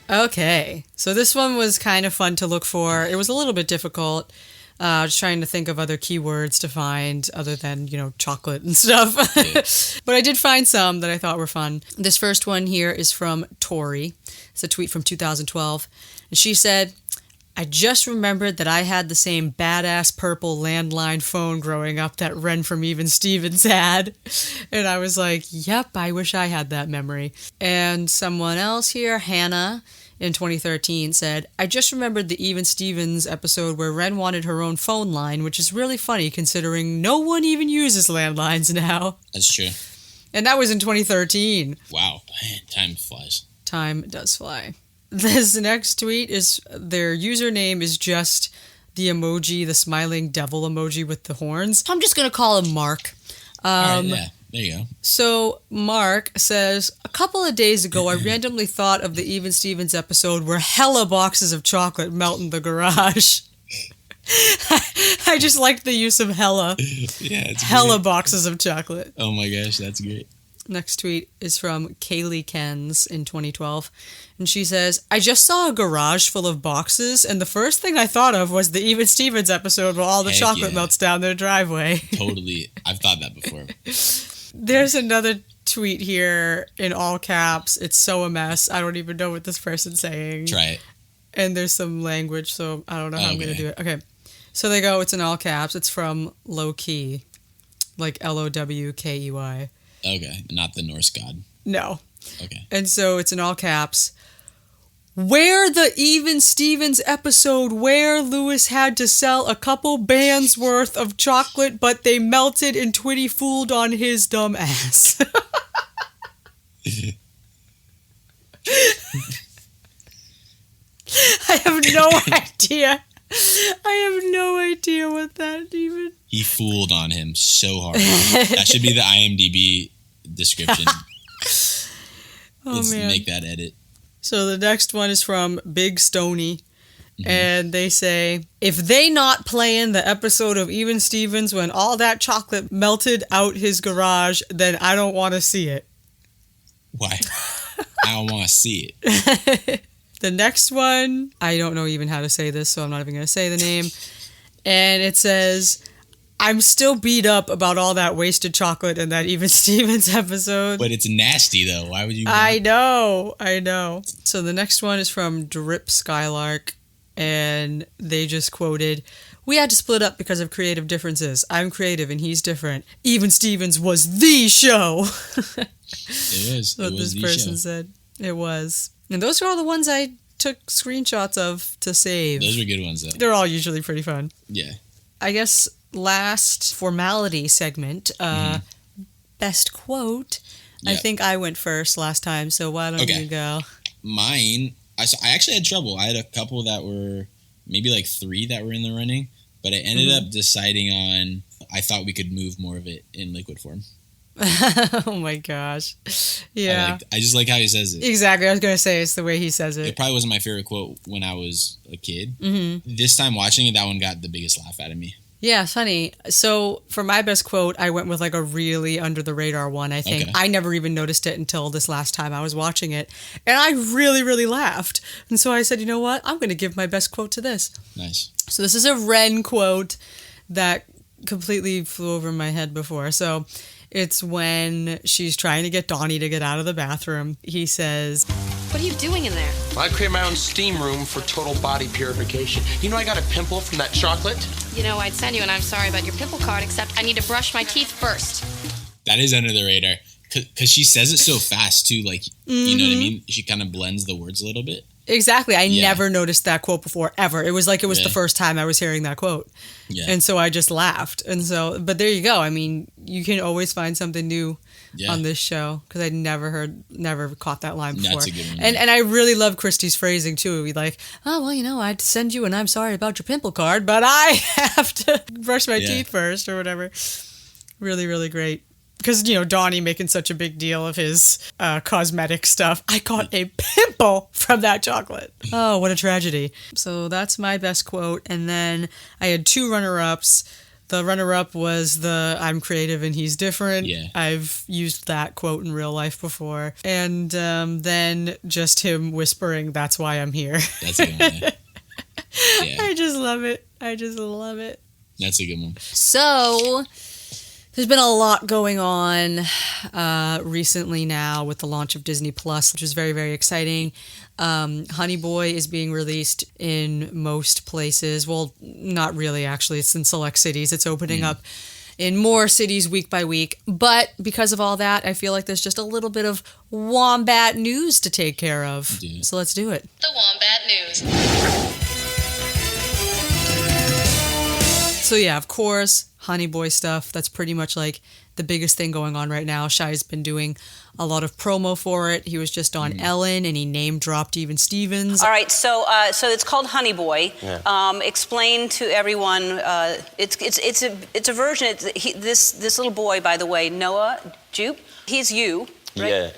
Okay, so this one was kind of fun to look for. It was a little bit difficult. Just trying to think of other keywords to find other than, chocolate and stuff. Yeah. But I did find some that I thought were fun. This first one here is from Tori. It's a tweet from 2012. And she said, I just remembered that I had the same badass purple landline phone growing up that Ren from Even Stevens had. And I was like, yep, I wish I had that memory. And someone else here, Hannah, in 2013 said, I just remembered the Even Stevens episode where Ren wanted her own phone line, which is really funny considering no one even uses landlines now. That's true. And that was in 2013. Wow. Man, time flies. Time does fly. This next tweet is, their username is just the emoji, the smiling devil emoji with the horns. I'm just going to call him Mark. All right, yeah, there you go. So Mark says, a couple of days ago, I randomly thought of the Even Stevens episode where hella boxes of chocolate melt in the garage. I just liked the use of hella. Yeah, it's hella great. Boxes of chocolate. Oh my gosh, that's great. Next tweet is from Kaylee Kens in 2012. And she says, I just saw a garage full of boxes, and the first thing I thought of was the Even Stevens episode where all the Heck chocolate yeah. melts down their driveway. Totally. I've thought that before. There's another tweet here in all caps. It's so a mess. I don't even know what this person's saying. Try it. And there's some language, so I don't know how I'm going to do it. Okay. So they go, it's in all caps. It's from Low Key, like Lowkey. Okay, not the Norse god. No. Okay. And so it's in all caps. Where the Even Stevens episode where Lewis had to sell a couple bands worth of chocolate, but they melted and Twitty fooled on his dumb ass. I have no idea. I have no idea what that even... He fooled on him so hard. That should be the IMDb description. Let's make that edit. So the next one is from Big Stony. Mm-hmm. And they say, if they not playing the episode of Even Stevens when all that chocolate melted out his garage, then I don't want to see it. Why? I don't want to see it. The next one, I don't know even how to say this, so I'm not even going to say the name. And it says, I'm still beat up about all that wasted chocolate in that Even Stevens episode. But it's nasty, though. Why would you... I know. So the next one is from Drip Skylark, and they just quoted, we had to split up because of creative differences. I'm creative and he's different. Even Stevens was the show. It was. What this person said. It was. And those are all the ones I took screenshots of to save. Those were good ones, though. They're all usually pretty fun. Yeah. I guess last formality segment, best quote. Yep. I think I went first last time, so why don't you go? Mine, I actually had trouble. I had a couple that were, maybe like 3 that were in the running, but I ended up deciding on, I thought we could move more of it in liquid form. Oh my gosh. Yeah. I just like how he says it. Exactly. I was going to say it's the way he says it. It probably wasn't my favorite quote when I was a kid. Mm-hmm. This time watching it, that one got the biggest laugh out of me. Yeah, funny. So for my best quote, I went with like a really under the radar one, I think. Okay. I never even noticed it until this last time I was watching it. And I really, really laughed. And so I said, you know what? I'm going to give my best quote to this. Nice. So this is a Ren quote that completely flew over my head before. So it's when she's trying to get Donnie to get out of the bathroom. He says, what are you doing in there? I create my own steam room for total body purification. You know I got a pimple from that chocolate? You know, I'd send you an I'm sorry about your pimple card, except I need to brush my teeth first. That is under the radar. Because she says it so fast, too. Like, you know what I mean? She kind of blends the words a little bit. Exactly. I never noticed that quote before, ever. It was like it was the first time I was hearing that quote. Yeah. And so I just laughed. And so, but there you go. I mean, you can always find something new on this show because I'd never caught that line before. That's a good one. And I really love Christy's phrasing too. He'd like, oh, well, you know, I'd send you an I'm sorry about your pimple card, but I have to brush my teeth first or whatever. Really, really great. Because, you know, Donnie making such a big deal of his cosmetic stuff. I got a pimple from that chocolate. Oh, what a tragedy. So that's my best quote. And then I had 2 runner-ups. The runner-up was the I'm creative and he's different. Yeah. I've used that quote in real life before. And then just him whispering, that's why I'm here. That's a good one, yeah. Yeah. I just love it. That's a good one. So, there's been a lot going on recently now with the launch of Disney Plus, which is very, very exciting. Honey Boy is being released in most places. Well, not really, actually. It's in select cities. It's opening up in more cities week by week. But because of all that, I feel like there's just a little bit of Wombat news to take care of. Yeah. So let's do it. The Wombat News. So yeah, of course, Honey Boy stuff. That's pretty much like the biggest thing going on right now. Shia's been doing a lot of promo for it. He was just on Ellen, and he name dropped even Stevens. All right, so it's called Honey Boy. Yeah. Explain to everyone. It's a version. This little boy, by the way, Noah Jupe. He's you. Right? Yeah.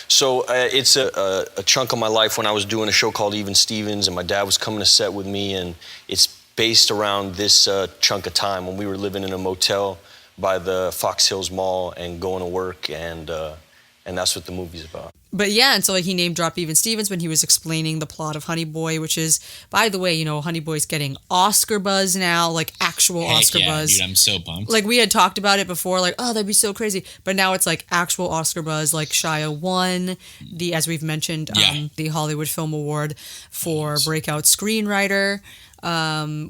So it's a chunk of my life when I was doing a show called Even Stevens, and my dad was coming to set with me, and it's based around this chunk of time when we were living in a motel by the Fox Hills Mall and going to work, and that's what the movie's about. But yeah, and so like he name dropped even Stevens when he was explaining the plot of Honey Boy, which is, by the way, Honey Boy's getting Oscar buzz now, like actual Oscar buzz. Dude, I'm so pumped. Like we had talked about it before, like, oh, that'd be so crazy. But now it's like actual Oscar buzz, like Shia won as we've mentioned, the Hollywood Film Award for breakout screenwriter.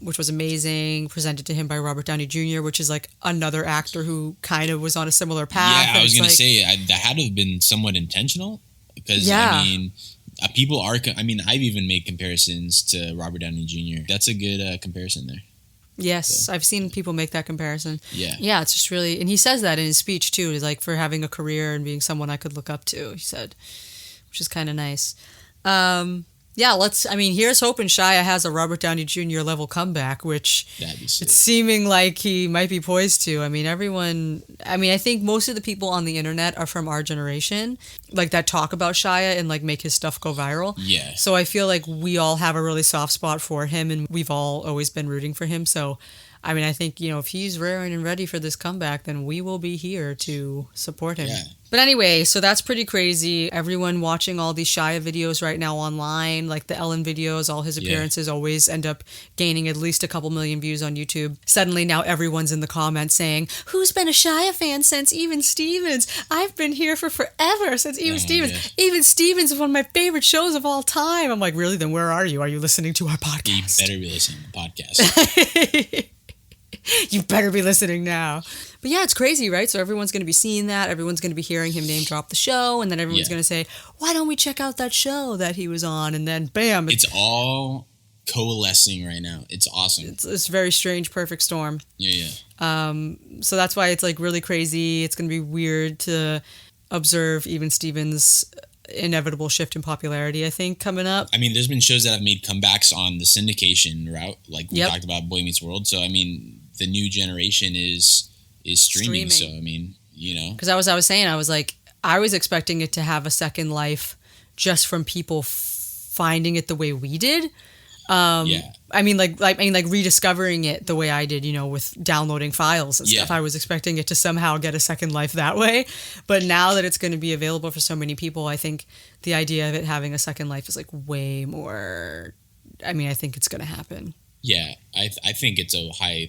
Which was amazing, presented to him by Robert Downey Jr., which is like another actor who kind of was on a similar path. Yeah, I was going to say, that had to have been somewhat intentional, because, I mean, people are, I've even made comparisons to Robert Downey Jr. That's a good comparison there. Yes, So. I've seen people make that comparison. Yeah. Yeah, it's just really, and he says that in his speech too, is like for having a career and being someone I could look up to, he said, which is kind of nice. Yeah, here's hoping Shia has a Robert Downey Jr. level comeback, which it's seeming like he might be poised to. I think most of the people on the internet are from our generation, like that talk about Shia and like make his stuff go viral. Yeah. So I feel like we all have a really soft spot for him, and we've all always been rooting for him. So, I think, if he's raring and ready for this comeback, then we will be here to support him. Yeah. But anyway, so that's pretty crazy. Everyone watching all these Shia videos right now online, like the Ellen videos, all his appearances always end up gaining at least a couple million views on YouTube. Suddenly now everyone's in the comments saying, who's been a Shia fan since Even Stevens? I've been here for forever, since Even Stevens. Yeah. Even Stevens is one of my favorite shows of all time. I'm like, really? Then where are you? Are you listening to our podcast? You better be listening to the podcast. You better be listening now. But yeah, it's crazy, right? So everyone's going to be seeing that. Everyone's going to be hearing him name drop the show. And then everyone's going to say, why don't we check out that show that he was on? And then bam. It's all coalescing right now. It's awesome. It's a very strange, perfect storm. Yeah. So that's why it's like really crazy. It's going to be weird to observe Even Stevens' inevitable shift in popularity, I think, coming up. There's been shows that have made comebacks on the syndication route, like we talked about Boy Meets World. So, the new generation is streaming. So, Because I was saying, I was like, I was expecting it to have a second life just from people finding it the way we did. Rediscovering it the way I did, with downloading files and stuff. I was expecting it to somehow get a second life that way. But now that it's going to be available for so many people, I think the idea of it having a second life is like way more. I think it's going to happen. Yeah, I think it's a high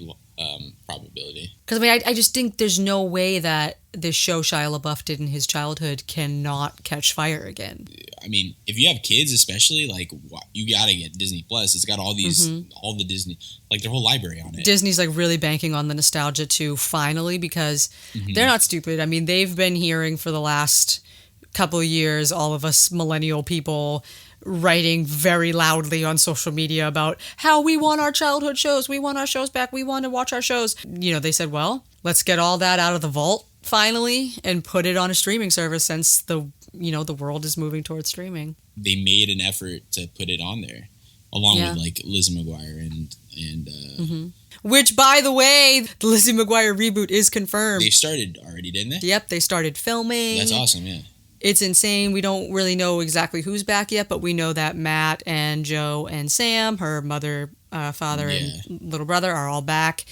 probability. Because I just think there's no way that this show Shia LaBeouf did in his childhood cannot catch fire again. If you have kids, especially, like, you gotta get Disney Plus. It's got all these, all the Disney, like their whole library on it. Disney's like really banking on the nostalgia too, finally, because they're not stupid. They've been hearing for the last couple of years, all of us millennial people writing very loudly on social media about how we want our childhood shows, we want our shows back, we want to watch our shows. They said, well, let's get all that out of the vault finally and put it on a streaming service, since the world is moving towards streaming. They made an effort to put it on there, along with like Lizzie McGuire and Which, by the way, the Lizzie McGuire reboot is confirmed. They started already, didn't they? Yep, they started filming. That's awesome, yeah. It's insane. We don't really know exactly who's back yet, but we know that Matt and Joe and Sam, her mother, father and little brother are all back,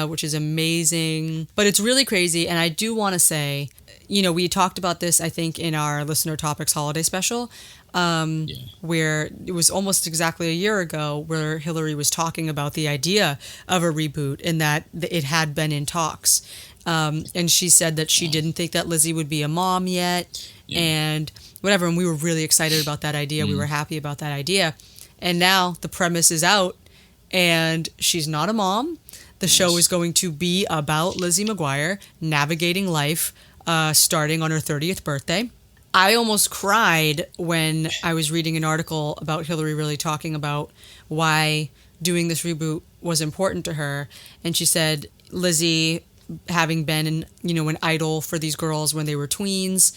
which is amazing. But it's really crazy. And I do want to say, we talked about this, I think, in our Listener Topics holiday special, where it was almost exactly a year ago where Hillary was talking about the idea of a reboot and that it had been in talks. And she said that she didn't think that Lizzie would be a mom yet and whatever. And we were really excited about that idea. We were happy about that idea. And now the premise is out and she's not a mom. The show is going to be about Lizzie McGuire navigating life, starting on her 30th birthday. I almost cried when I was reading an article about Hillary really talking about why doing this reboot was important to her. And she said, Lizzie, having been an idol for these girls when they were tweens,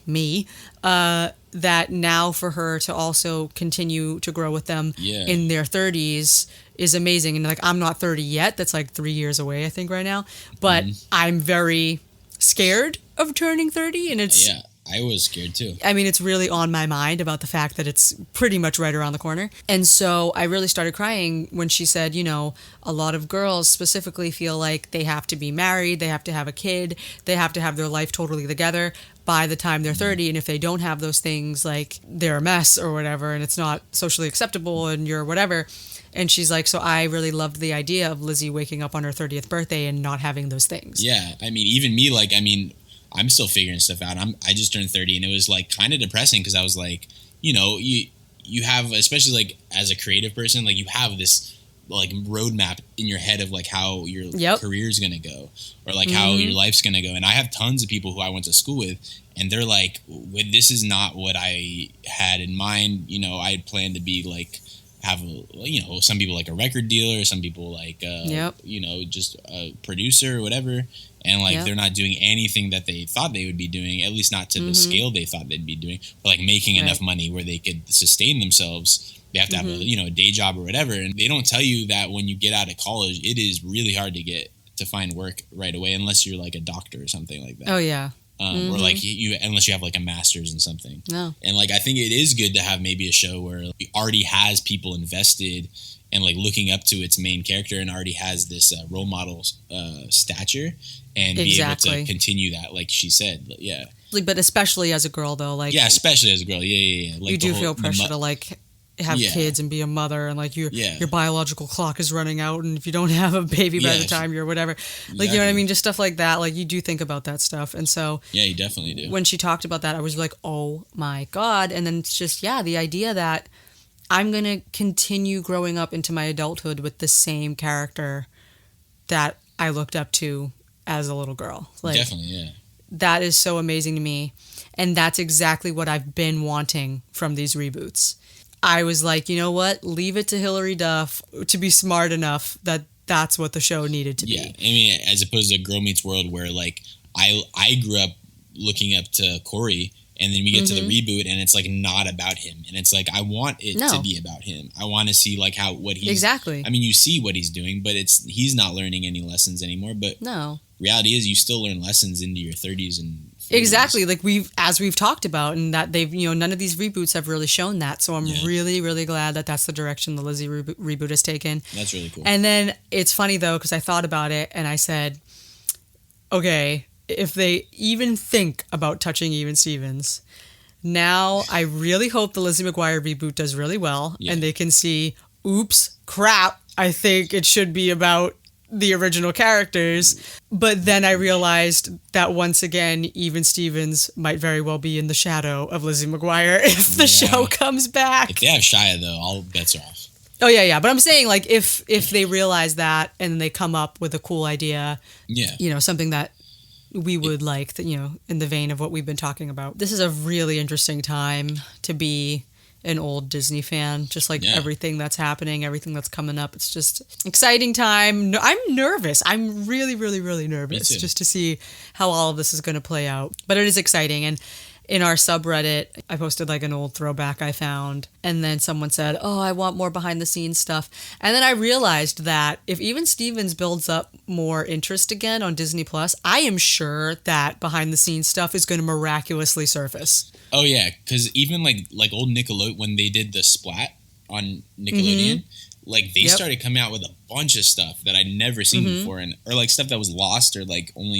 me, that now for her to also continue to grow with them in their 30s is amazing. And I'm not 30 yet. That's 3 years away, I think, right now. But I'm very scared of turning 30, and it's I was scared too. I mean, it's really on my mind about the fact that it's pretty much right around the corner. And so I really started crying when she said, a lot of girls specifically feel like they have to be married, they have to have a kid, they have to have their life totally together by the time they're 30. And if they don't have those things, they're a mess or whatever, and it's not socially acceptable and you're whatever. And she's like, so I really loved the idea of Lizzie waking up on her 30th birthday and not having those things. Yeah. I mean, even me, I'm still figuring stuff out. I just turned 30 and it was kind of depressing because I was like, you have, especially as a creative person, you have this roadmap in your head of how your career's going to go or how your life's going to go. And I have tons of people who I went to school with and they're like, this is not what I had in mind. I had planned to be have some people a record dealer, some people just a producer or whatever. And they're not doing anything that they thought they would be doing, at least not to the scale they thought they'd be doing, but making enough money where they could sustain themselves. They have to have a day job or whatever. And they don't tell you that when you get out of college, it is really hard to find work right away unless you're a doctor or something like that. Oh yeah. Or unless you have a master's in something. No. And I think it is good to have maybe a show where it already has people invested and looking up to its main character and already has this role model stature and be able to continue that, like she said. Yeah. But especially as a girl, though, especially as a girl, yeah. You do feel pressure to have kids and be a mother, and your biological clock is running out, and if you don't have a baby by the time you're whatever, you know what I mean, just stuff like that. You do think about that stuff, and so you definitely do. When she talked about that, I was like, oh my god! And then it's just the idea that I'm gonna continue growing up into my adulthood with the same character that I looked up to as a little girl. Definitely, yeah. That is so amazing to me, and that's exactly what I've been wanting from these reboots. I was like, you know what? Leave it to Hilary Duff to be smart enough that that's what the show needed to be. Yeah, I mean, as opposed to Girl Meets World, where I grew up looking up to Corey, and then we get to the reboot, and it's not about him, and it's I want it to be about him. I want to see what he's exactly. I mean, you see what he's doing, but he's not learning any lessons anymore. But no, reality is you still learn lessons into your 30s and 40s. Exactly, we've talked about, and that they've none of these reboots have really shown that. So I'm really, really glad that that's the direction the Lizzie reboot has taken. That's really cool. And then it's funny though, because I thought about it and I said, okay, if they even think about touching Even Stevens, now I really hope the Lizzie McGuire reboot does really well, and they can see, oops, crap, I think it should be about the original characters. But then I realized that once again, Even Stevens might very well be in the shadow of Lizzie McGuire if the show comes back. If they have Shia, though, all bets are off. Oh, yeah. But I'm saying, if they realize that and they come up with a cool idea, something that we would in the vein of what we've been talking about. This is a really interesting time to be an old Disney fan, just everything that's happening, everything that's coming up. It's just exciting time. I'm nervous. I'm really, really, really nervous just to see how all of this is going to play out. But it is exciting. And in our subreddit, I posted an old throwback I found, and then someone said, oh, I want more behind the scenes stuff. And then I realized that if Even Stevens builds up more interest again on Disney Plus, I am sure that behind the scenes stuff is going to miraculously surface. Oh yeah, because even like old Nickelodeon, when they did the Splat on Nickelodeon, like they started coming out with a bunch of stuff that I'd never seen before, or like stuff that was lost or like only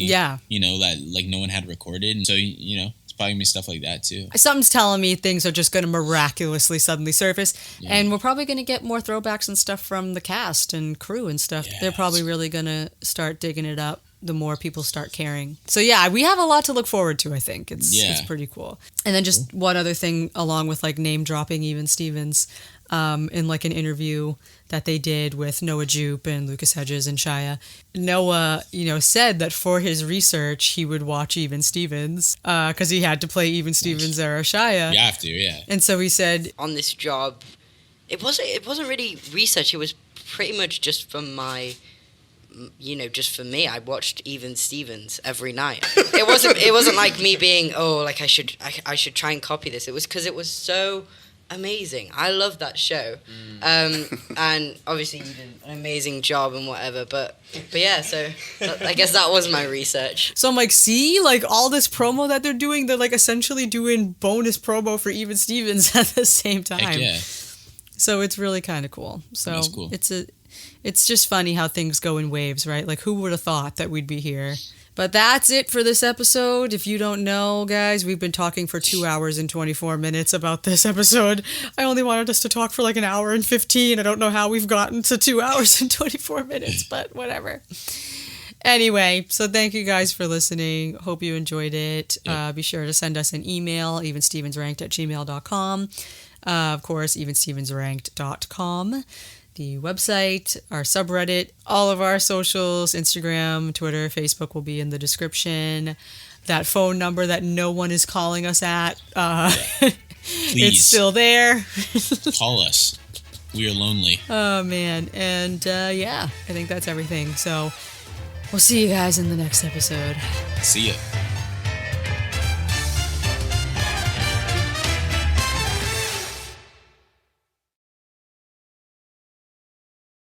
you know, that like no one had recorded. And so, you know, it's probably gonna be stuff like that too. Something's telling me things are just going to miraculously suddenly surface, and we're probably going to get more throwbacks and stuff from the cast and crew and stuff. They're probably really going to start digging it up the more people start caring. So yeah, we have a lot to look forward to. I think it's pretty cool. And then just one other thing, along with like name dropping Even Stevens, in like an interview that they did with Noah Jupe and Lucas Hedges and Shia, Noah, you know, said that for his research he would watch Even Stevens because he had to play Even Stevens era Shia. You have to, yeah. And so he said on this job, it wasn't really research. It was pretty much just for my, you know, just for me. I watched Even Stevens every night. It wasn't like me being, oh, like I should try and copy this. It was because it was so amazing. I love that show. And obviously you did an amazing job and whatever, but yeah, so I guess that was my research. So I'm like, see, like all this promo that they're doing, they're like essentially doing bonus promo for Even Stevens at the same time. Heck yeah. So it's really kind of cool. So that's cool. It's just funny how things go in waves, right? Like, who would have thought that we'd be here? But that's it for this episode. If you don't know, guys, we've been talking for 2 hours and 24 minutes about this episode. I only wanted us to talk for like an hour and 15. I don't know how we've gotten to 2 hours and 24 minutes, but whatever. Anyway, so thank you guys for listening. Hope you enjoyed it. Be sure to send us an email, evenstevensranked@gmail.com. Of course, evenstevensranked.com. The website, our subreddit, all of our socials, Instagram, Twitter, Facebook will be in the description. That phone number that no one is calling us at, it's still there. Call us. We are lonely. Oh, man. And yeah, I think that's everything. So we'll see you guys in the next episode. See ya.